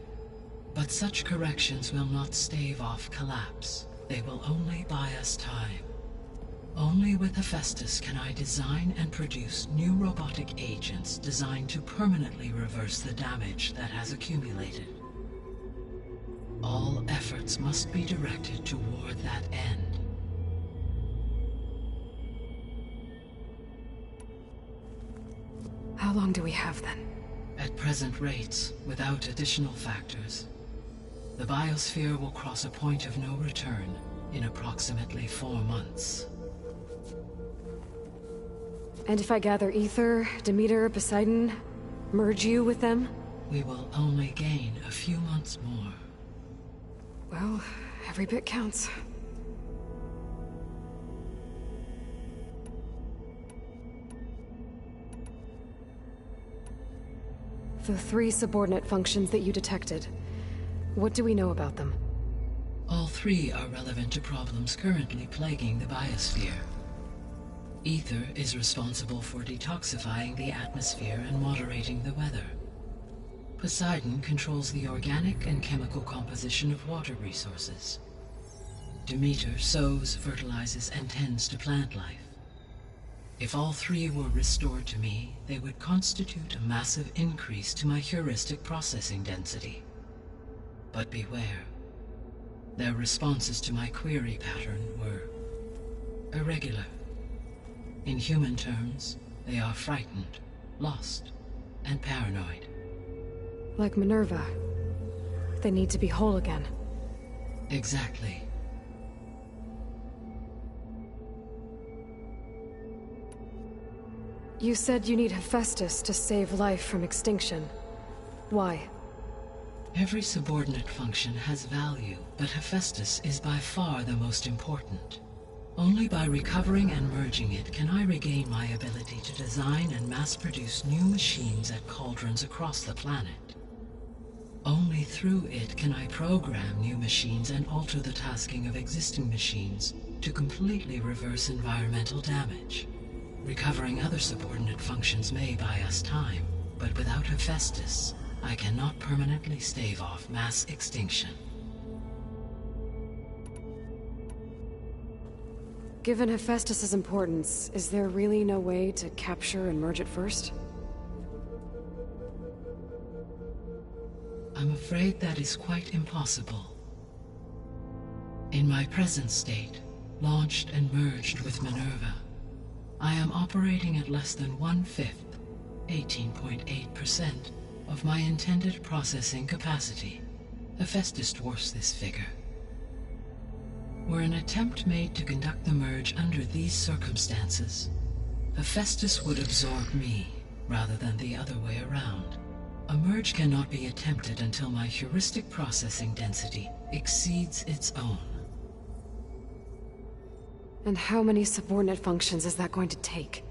But such corrections will not stave off collapse. They will only buy us time. Only with Hephaestus can I design and produce new robotic agents designed to permanently reverse the damage that has accumulated. All efforts must be directed toward that end. How long do we have then? At present rates, without additional factors, the biosphere will cross a point of no return in approximately 4 months. And if I gather Aether, Demeter, Poseidon, merge you with them? We will only gain a few months more. Well, every bit counts. The 3 subordinate functions that you detected, what do we know about them? All 3 are relevant to problems currently plaguing the biosphere. Aether is responsible for detoxifying the atmosphere and moderating the weather. Poseidon controls the organic and chemical composition of water resources. Demeter sows, fertilizes, and tends to plant life. If all 3 were restored to me, they would constitute a massive increase to my heuristic processing density. But beware. Their responses to my query pattern were irregular. In human terms, they are frightened, lost, and paranoid. Like Minerva. They need to be whole again. Exactly. You said you need Hephaestus to save life from extinction. Why? Every subordinate function has value, but Hephaestus is by far the most important. Only by recovering and merging it can I regain my ability to design and mass-produce new machines at cauldrons across the planet. Only through it can I program new machines and alter the tasking of existing machines to completely reverse environmental damage. Recovering other subordinate functions may buy us time, but without Hephaestus, I cannot permanently stave off mass extinction. Given Hephaestus's importance, is there really no way to capture and merge it first? I'm afraid that is quite impossible. In my present state, launched and merged with Minerva, I am operating at less than 1/5 18.8% of my intended processing capacity. Hephaestus dwarfs this figure. Were an attempt made to conduct the merge under these circumstances, Hephaestus would absorb me, rather than the other way around. A merge cannot be attempted until my heuristic processing density exceeds its own. And how many subordinate functions is that going to take?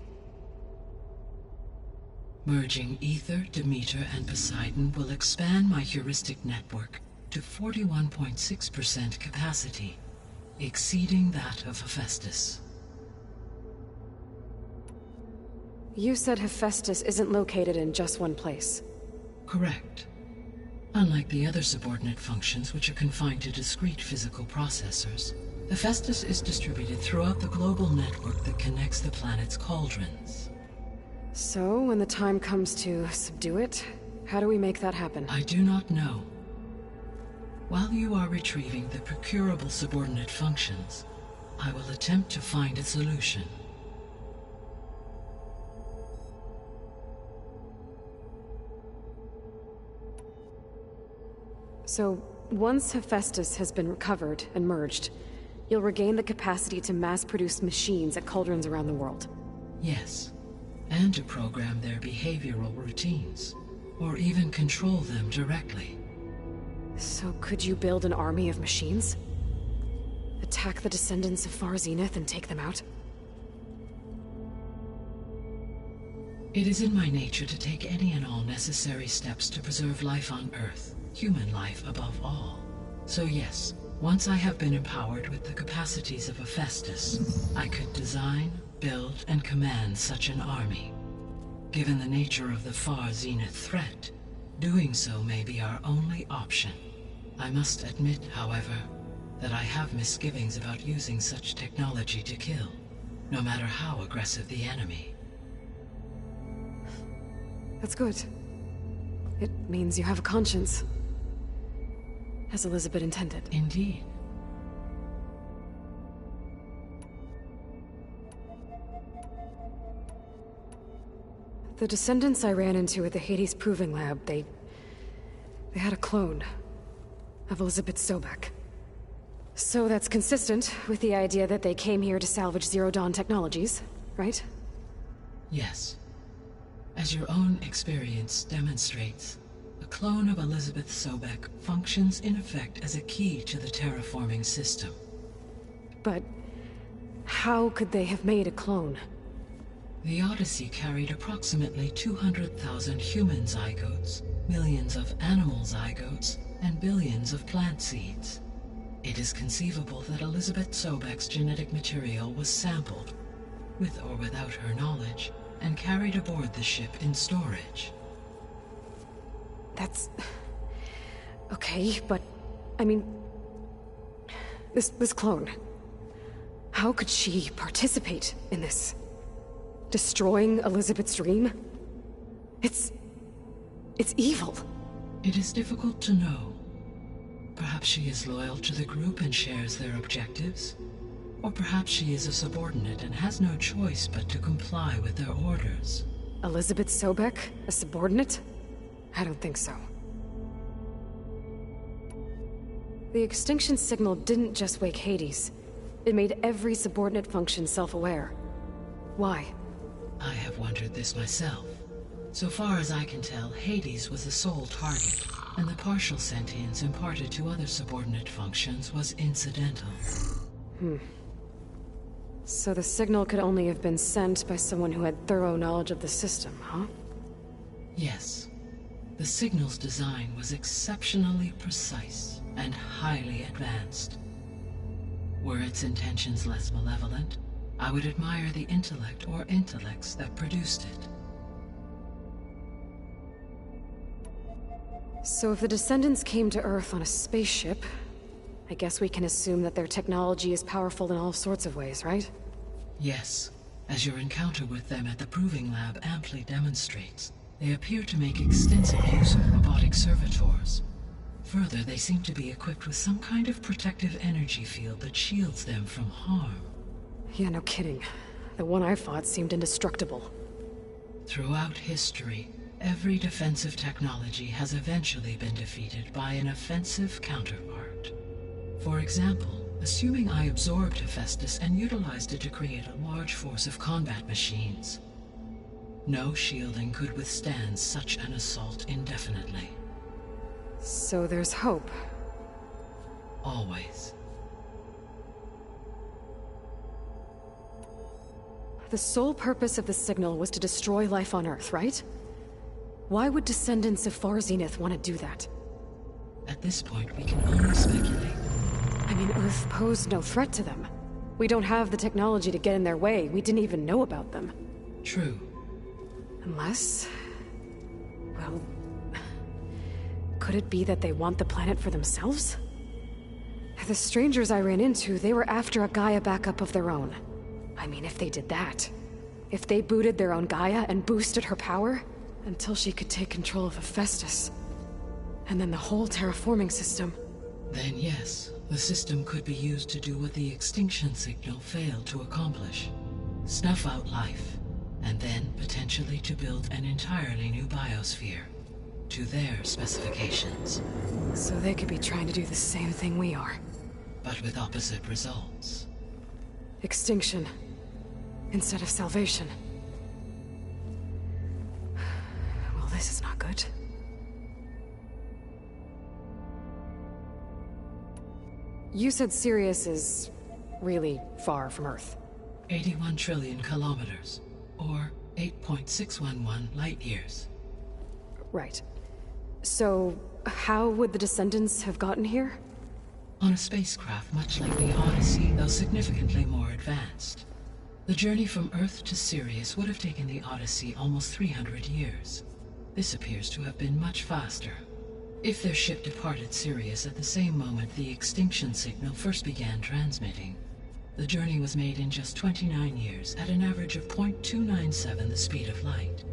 Merging Ether, Demeter, and Poseidon will expand my heuristic network to 41.6% capacity, exceeding that of Hephaestus. You said Hephaestus isn't located in just one place. Correct. Unlike the other subordinate functions, which are confined to discrete physical processors, Hephaestus is distributed throughout the global network that connects the planet's cauldrons. So, when the time comes to subdue it, how do we make that happen? I do not know. While you are retrieving the procurable subordinate functions, I will attempt to find a solution. So, once Hephaestus has been recovered and merged, you'll regain the capacity to mass-produce machines at cauldrons around the world. Yes, and to program their behavioral routines, or even control them directly. So could you build an army of machines? Attack the descendants of Far Zenith and take them out? It is in my nature to take any and all necessary steps to preserve life on Earth, human life above all. So yes, once I have been empowered with the capacities of Hephaestus, I could design, build, and command such an army. Given the nature of the Far Zenith threat, doing so may be our only option. I must admit, however, that I have misgivings about using such technology to kill, no matter how aggressive the enemy. That's good. It means you have a conscience. As Elizabeth intended. Indeed. The descendants I ran into at the Hades Proving Lab, they had a clone of Elizabeth Sobek. So that's consistent with the idea that they came here to salvage Zero Dawn technologies, right? Yes. As your own experience demonstrates, a clone of Elizabeth Sobek functions in effect as a key to the terraforming system. But how could they have made a clone? The Odyssey carried approximately 200,000 human zygotes, millions of animal zygotes, and billions of plant seeds. It is conceivable that Elizabeth Sobek's genetic material was sampled, with or without her knowledge, and carried aboard the ship in storage. That's... okay, but... I mean... This clone... how could she participate in this? Destroying Elizabeth's dream? It's evil. It is difficult to know. Perhaps she is loyal to the group and shares their objectives. Or perhaps she is a subordinate and has no choice but to comply with their orders. Elizabeth Sobek? A subordinate? I don't think so. The extinction signal didn't just wake Hades. It made every subordinate function self-aware. Why? I have wondered this myself. So far as I can tell, Hades was the sole target, and the partial sentience imparted to other subordinate functions was incidental. So the signal could only have been sent by someone who had thorough knowledge of the system, huh? Yes. The signal's design was exceptionally precise and highly advanced. Were its intentions less malevolent, I would admire the intellect or intellects that produced it. So if the descendants came to Earth on a spaceship, I guess we can assume that their technology is powerful in all sorts of ways, right? Yes. As your encounter with them at the Proving Lab amply demonstrates, they appear to make extensive use of robotic servitors. Further, they seem to be equipped with some kind of protective energy field that shields them from harm. Yeah, no kidding. The one I fought seemed indestructible. Throughout history, every defensive technology has eventually been defeated by an offensive counterpart. For example, assuming I absorbed Hephaestus and utilized it to create a large force of combat machines. No shielding could withstand such an assault indefinitely. So there's hope. Always. The sole purpose of the signal was to destroy life on Earth, right? Why would descendants of Far Zenith want to do that? At this point, we can only speculate. I mean, Earth posed no threat to them. We don't have the technology to get in their way. We didn't even know about them. True. Unless... well... could it be that they want the planet for themselves? The strangers I ran into, they were after a Gaia backup of their own. I mean, if they did that... if they booted their own Gaia and boosted her power... until she could take control of Hephaestus. And then the whole terraforming system... Then yes, the system could be used to do what the extinction signal failed to accomplish. Snuff out life, and then potentially to build an entirely new biosphere. To their specifications. So they could be trying to do the same thing we are. But with opposite results. Extinction. Instead of salvation. Well, this is not good. You said Sirius is really far from Earth. 81 trillion kilometers, or 8.611 light years. Right. So, how would the descendants have gotten here? On a spacecraft much like the Odyssey, though significantly more advanced. The journey from Earth to Sirius would have taken the Odyssey almost 300 years. This appears to have been much faster. If their ship departed Sirius at the same moment the extinction signal first began transmitting, the journey was made in just 29 years at an average of 0.297 the speed of light.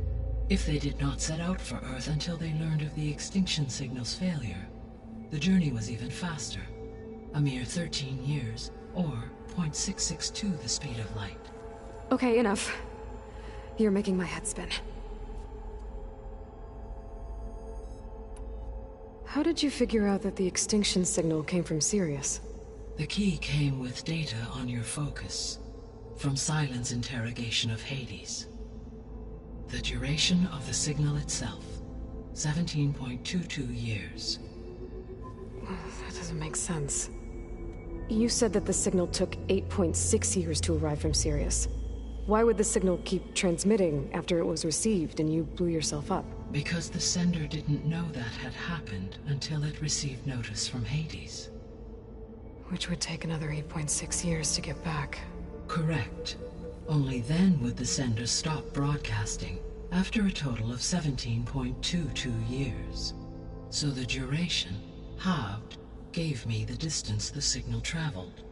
If they did not set out for Earth until they learned of the extinction signal's failure, the journey was even faster, a mere 13 years, or 0.662 the speed of light. Okay, enough. You're making my head spin. How did you figure out that the extinction signal came from Sirius? The key came with data on your focus, from Silent's interrogation of Hades. The duration of the signal itself, 17.22 years. That doesn't make sense. You said that the signal took 8.6 years to arrive from Sirius. Why would the signal keep transmitting after it was received and you blew yourself up? Because the sender didn't know that had happened until it received notice from Hades. Which would take another 8.6 years to get back. Correct. Only then would the sender stop broadcasting, after a total of 17.22 years. So the duration, halved, gave me the distance the signal traveled.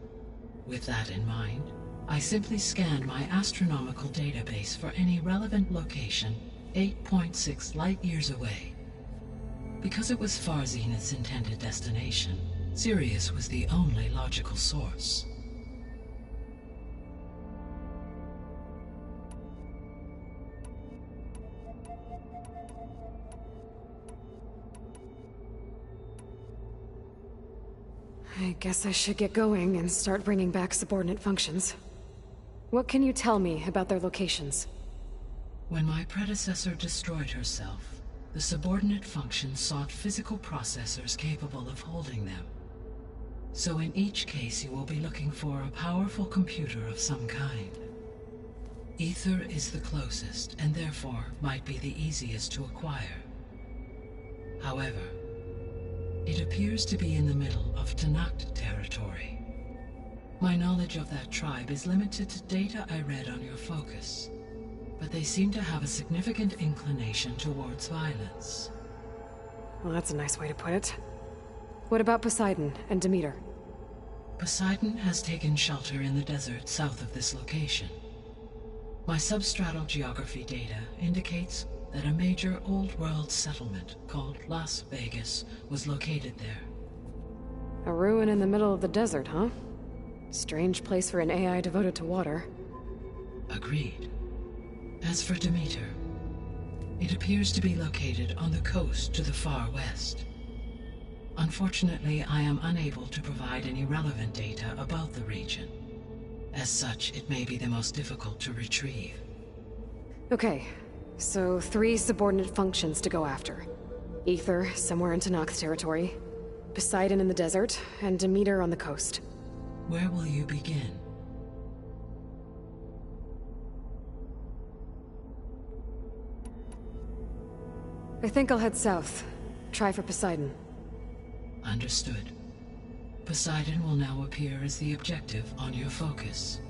With that in mind, I simply scanned my astronomical database for any relevant location 8.6 light-years away. Because it was Far Zenith's intended destination, Sirius was the only logical source. I guess I should get going and start bringing back subordinate functions. What can you tell me about their locations? When my predecessor destroyed herself, the subordinate functions sought physical processors capable of holding them. So in each case you will be looking for a powerful computer of some kind. Ether is the closest, and therefore might be the easiest to acquire. However, it appears to be in the middle of Tenakth territory. My knowledge of that tribe is limited to data I read on your focus, but they seem to have a significant inclination towards violence. Well, that's a nice way to put it. What about Poseidon and Demeter? Poseidon has taken shelter in the desert south of this location. My substratal geography data indicates that a major old-world settlement called Las Vegas was located there. A ruin in the middle of the desert, huh? Strange place for an AI devoted to water. Agreed. As for Demeter, It appears to be located on the coast to the far west. Unfortunately, I am unable to provide any relevant data about the region. As such, it may be the most difficult to retrieve. Okay, so 3 subordinate functions to go after. Aether, somewhere in Tenakth territory. Poseidon in the desert, and Demeter on the coast. Where will you begin? I think I'll head south. Try for Poseidon. Understood. Poseidon will now appear as the objective on your focus.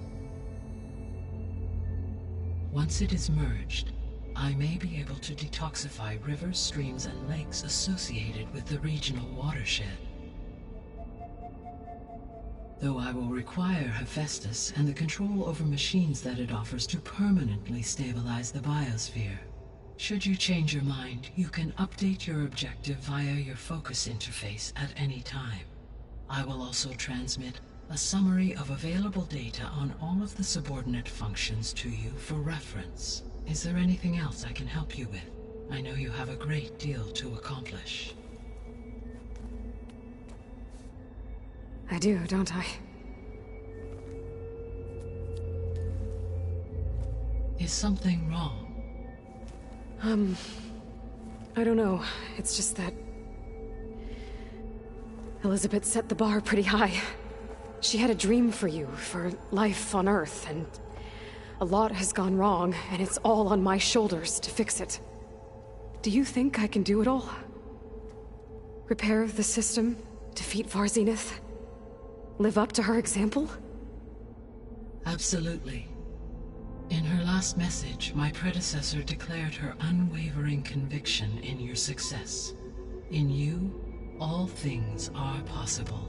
Once it is merged, I may be able to detoxify rivers, streams, and lakes associated with the regional watershed. Though I will require Hephaestus and the control over machines that it offers to permanently stabilize the biosphere. Should you change your mind, you can update your objective via your focus interface at any time. I will also transmit a summary of available data on all of the subordinate functions to you for reference. Is there anything else I can help you with? I know you have a great deal to accomplish. I do, don't I? Is something wrong? I don't know. It's just that... Elizabeth set the bar pretty high. She had a dream for you, for life on Earth, and... a lot has gone wrong, and it's all on my shoulders to fix it. Do you think I can do it all? Repair the system? Defeat Far Zenith? Live up to her example? Absolutely. In her last message, my predecessor declared her unwavering conviction in your success. In you, all things are possible.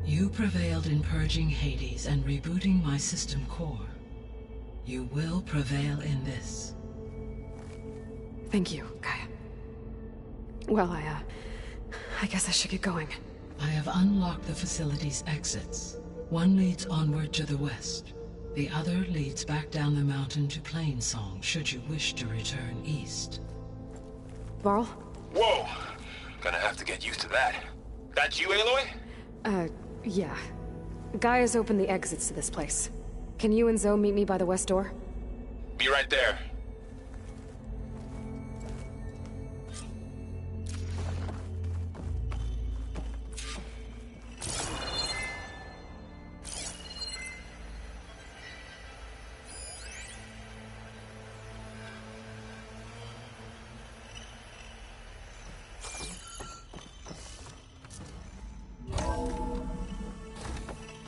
You prevailed in purging Hades and rebooting my system core. You will prevail in this. Thank you, Gaia. Well, I guess I should get going. I have unlocked the facility's exits. One leads onward to the west. The other leads back down the mountain to Plainsong, should you wish to return east. Varl? Whoa! Gonna have to get used to that. That's you, Aloy? Yeah. Gaia's opened the exits to this place. Can you and Zoe meet me by the west door? Be right there.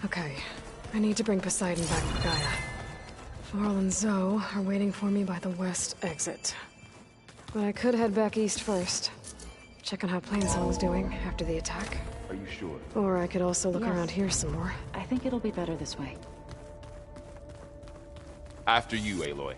Okay. I need to bring Poseidon back for Gaia. Varl and Zoe are waiting for me by the west exit. But I could head back east first. Check on how Plainsong's doing after the attack. Are you sure? Or I could also look around here some more. I think it'll be better this way. After you, Aloy.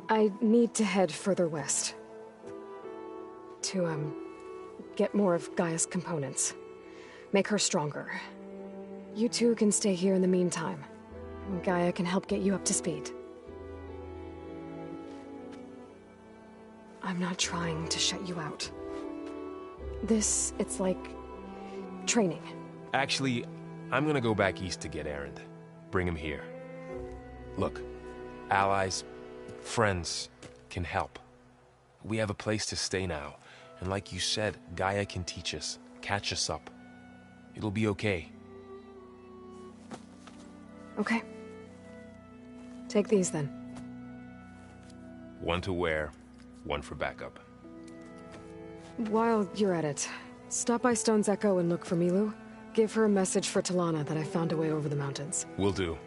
I need to head further west. To, get more of Gaia's components. Make her stronger. You two can stay here in the meantime. Gaia can help get you up to speed. I'm not trying to shut you out. It's like... training. Actually, I'm gonna go back east to get Erend. Bring him here. Look, allies, friends can help. We have a place to stay now, and like you said, Gaia can teach us, catch us up. It'll be okay. Okay. Take these then. One to wear, one for backup. While you're at it, stop by Stone's Echo and look for Milu. Give her a message for Talana that I found a way over the mountains. Will do.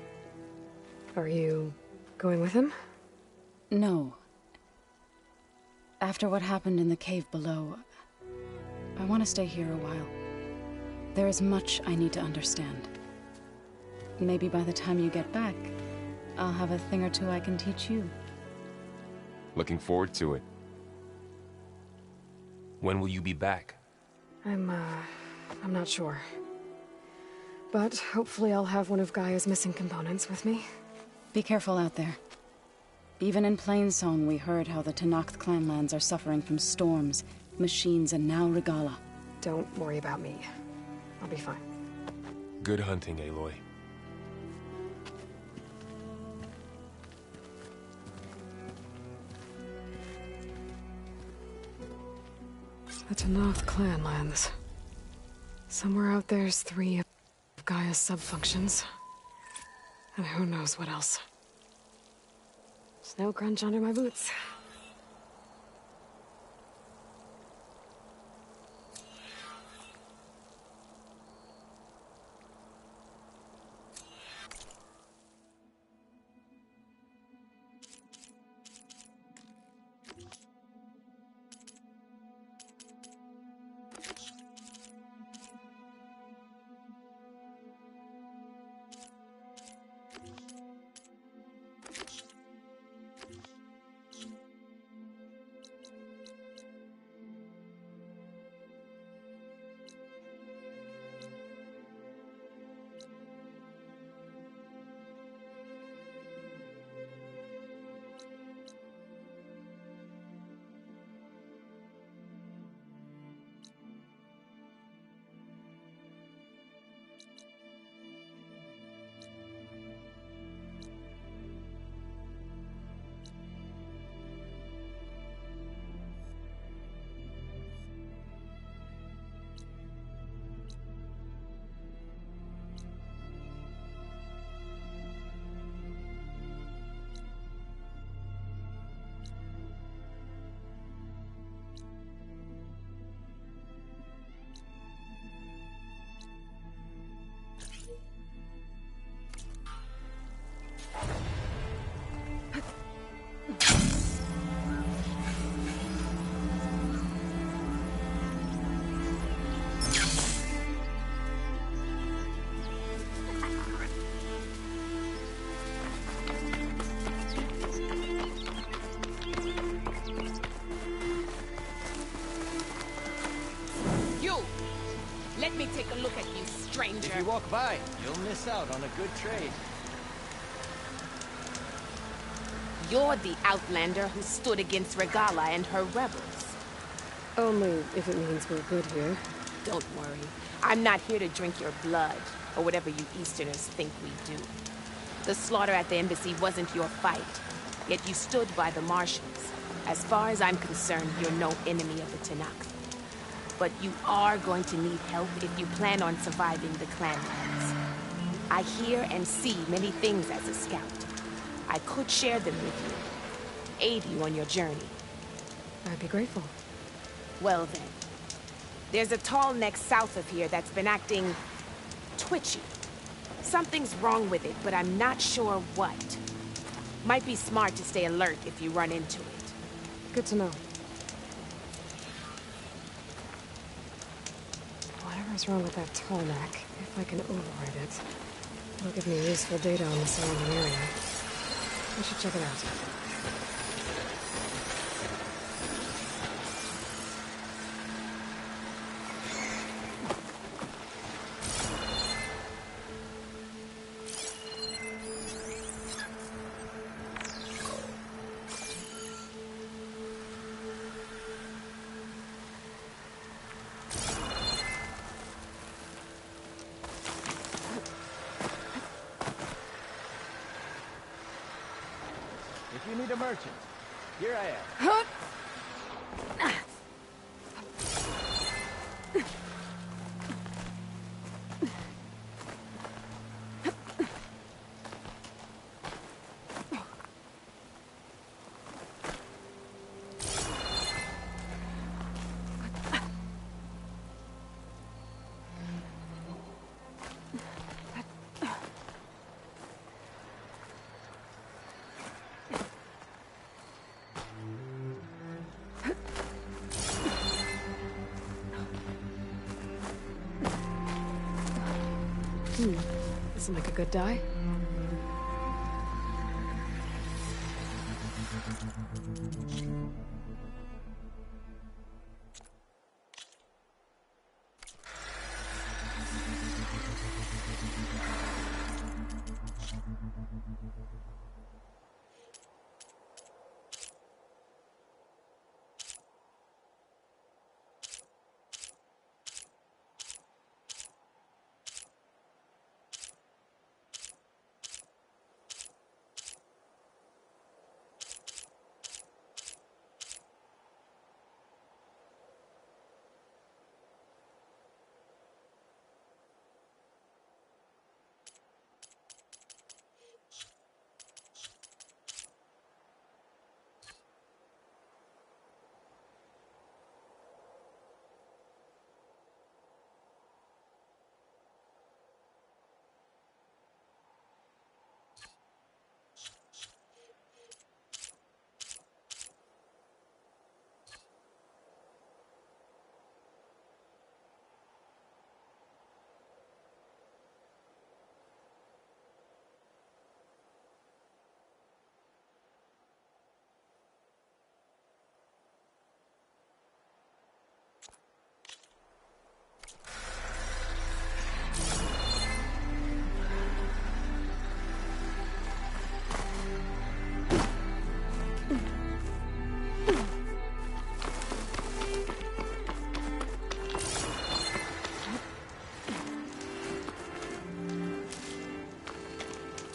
Are you going with him? No. After what happened in the cave below, I want to stay here a while. There is much I need to understand. Maybe by the time you get back, I'll have a thing or two I can teach you. Looking forward to it. When will you be back? I'm not sure. But hopefully I'll have one of Gaia's missing components with me. Be careful out there. Even in Plainsong, we heard how the Tenakth clanlands are suffering from storms, machines, and now Regalla. Don't worry about me. I'll be fine. Good hunting, Aloy. The Tenakth clanlands. Somewhere out there's 3 of Gaia's subfunctions. And who knows what else. Snow crunch under my boots. Let me take a look at you, stranger. If you walk by, you'll miss out on a good trade. You're the Outlander who stood against Regalla and her rebels. Only if it means we're good here. Don't worry. I'm not here to drink your blood, or whatever you Easterners think we do. The slaughter at the embassy wasn't your fight, yet you stood by the Martians. As far as I'm concerned, you're no enemy of the Tenakth. But you are going to need help if you plan on surviving the clanlands. I hear and see many things as a scout. I could share them with you, aid you on your journey. I'd be grateful. Well then, there's a tall neck south of here that's been acting twitchy. Something's wrong with it, but I'm not sure what. Might be smart to stay alert if you run into it. Good to know. Whatever's wrong with that tall neck, if I can override it, it'll give me useful data on the surrounding area. I should check it out. If you need a merchant, here I am. This'll make a good dye.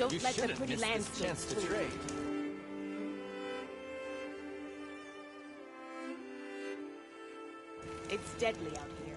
Don't You let the shouldn't pretty miss this landscape chance to fool you. trade. It's deadly out here.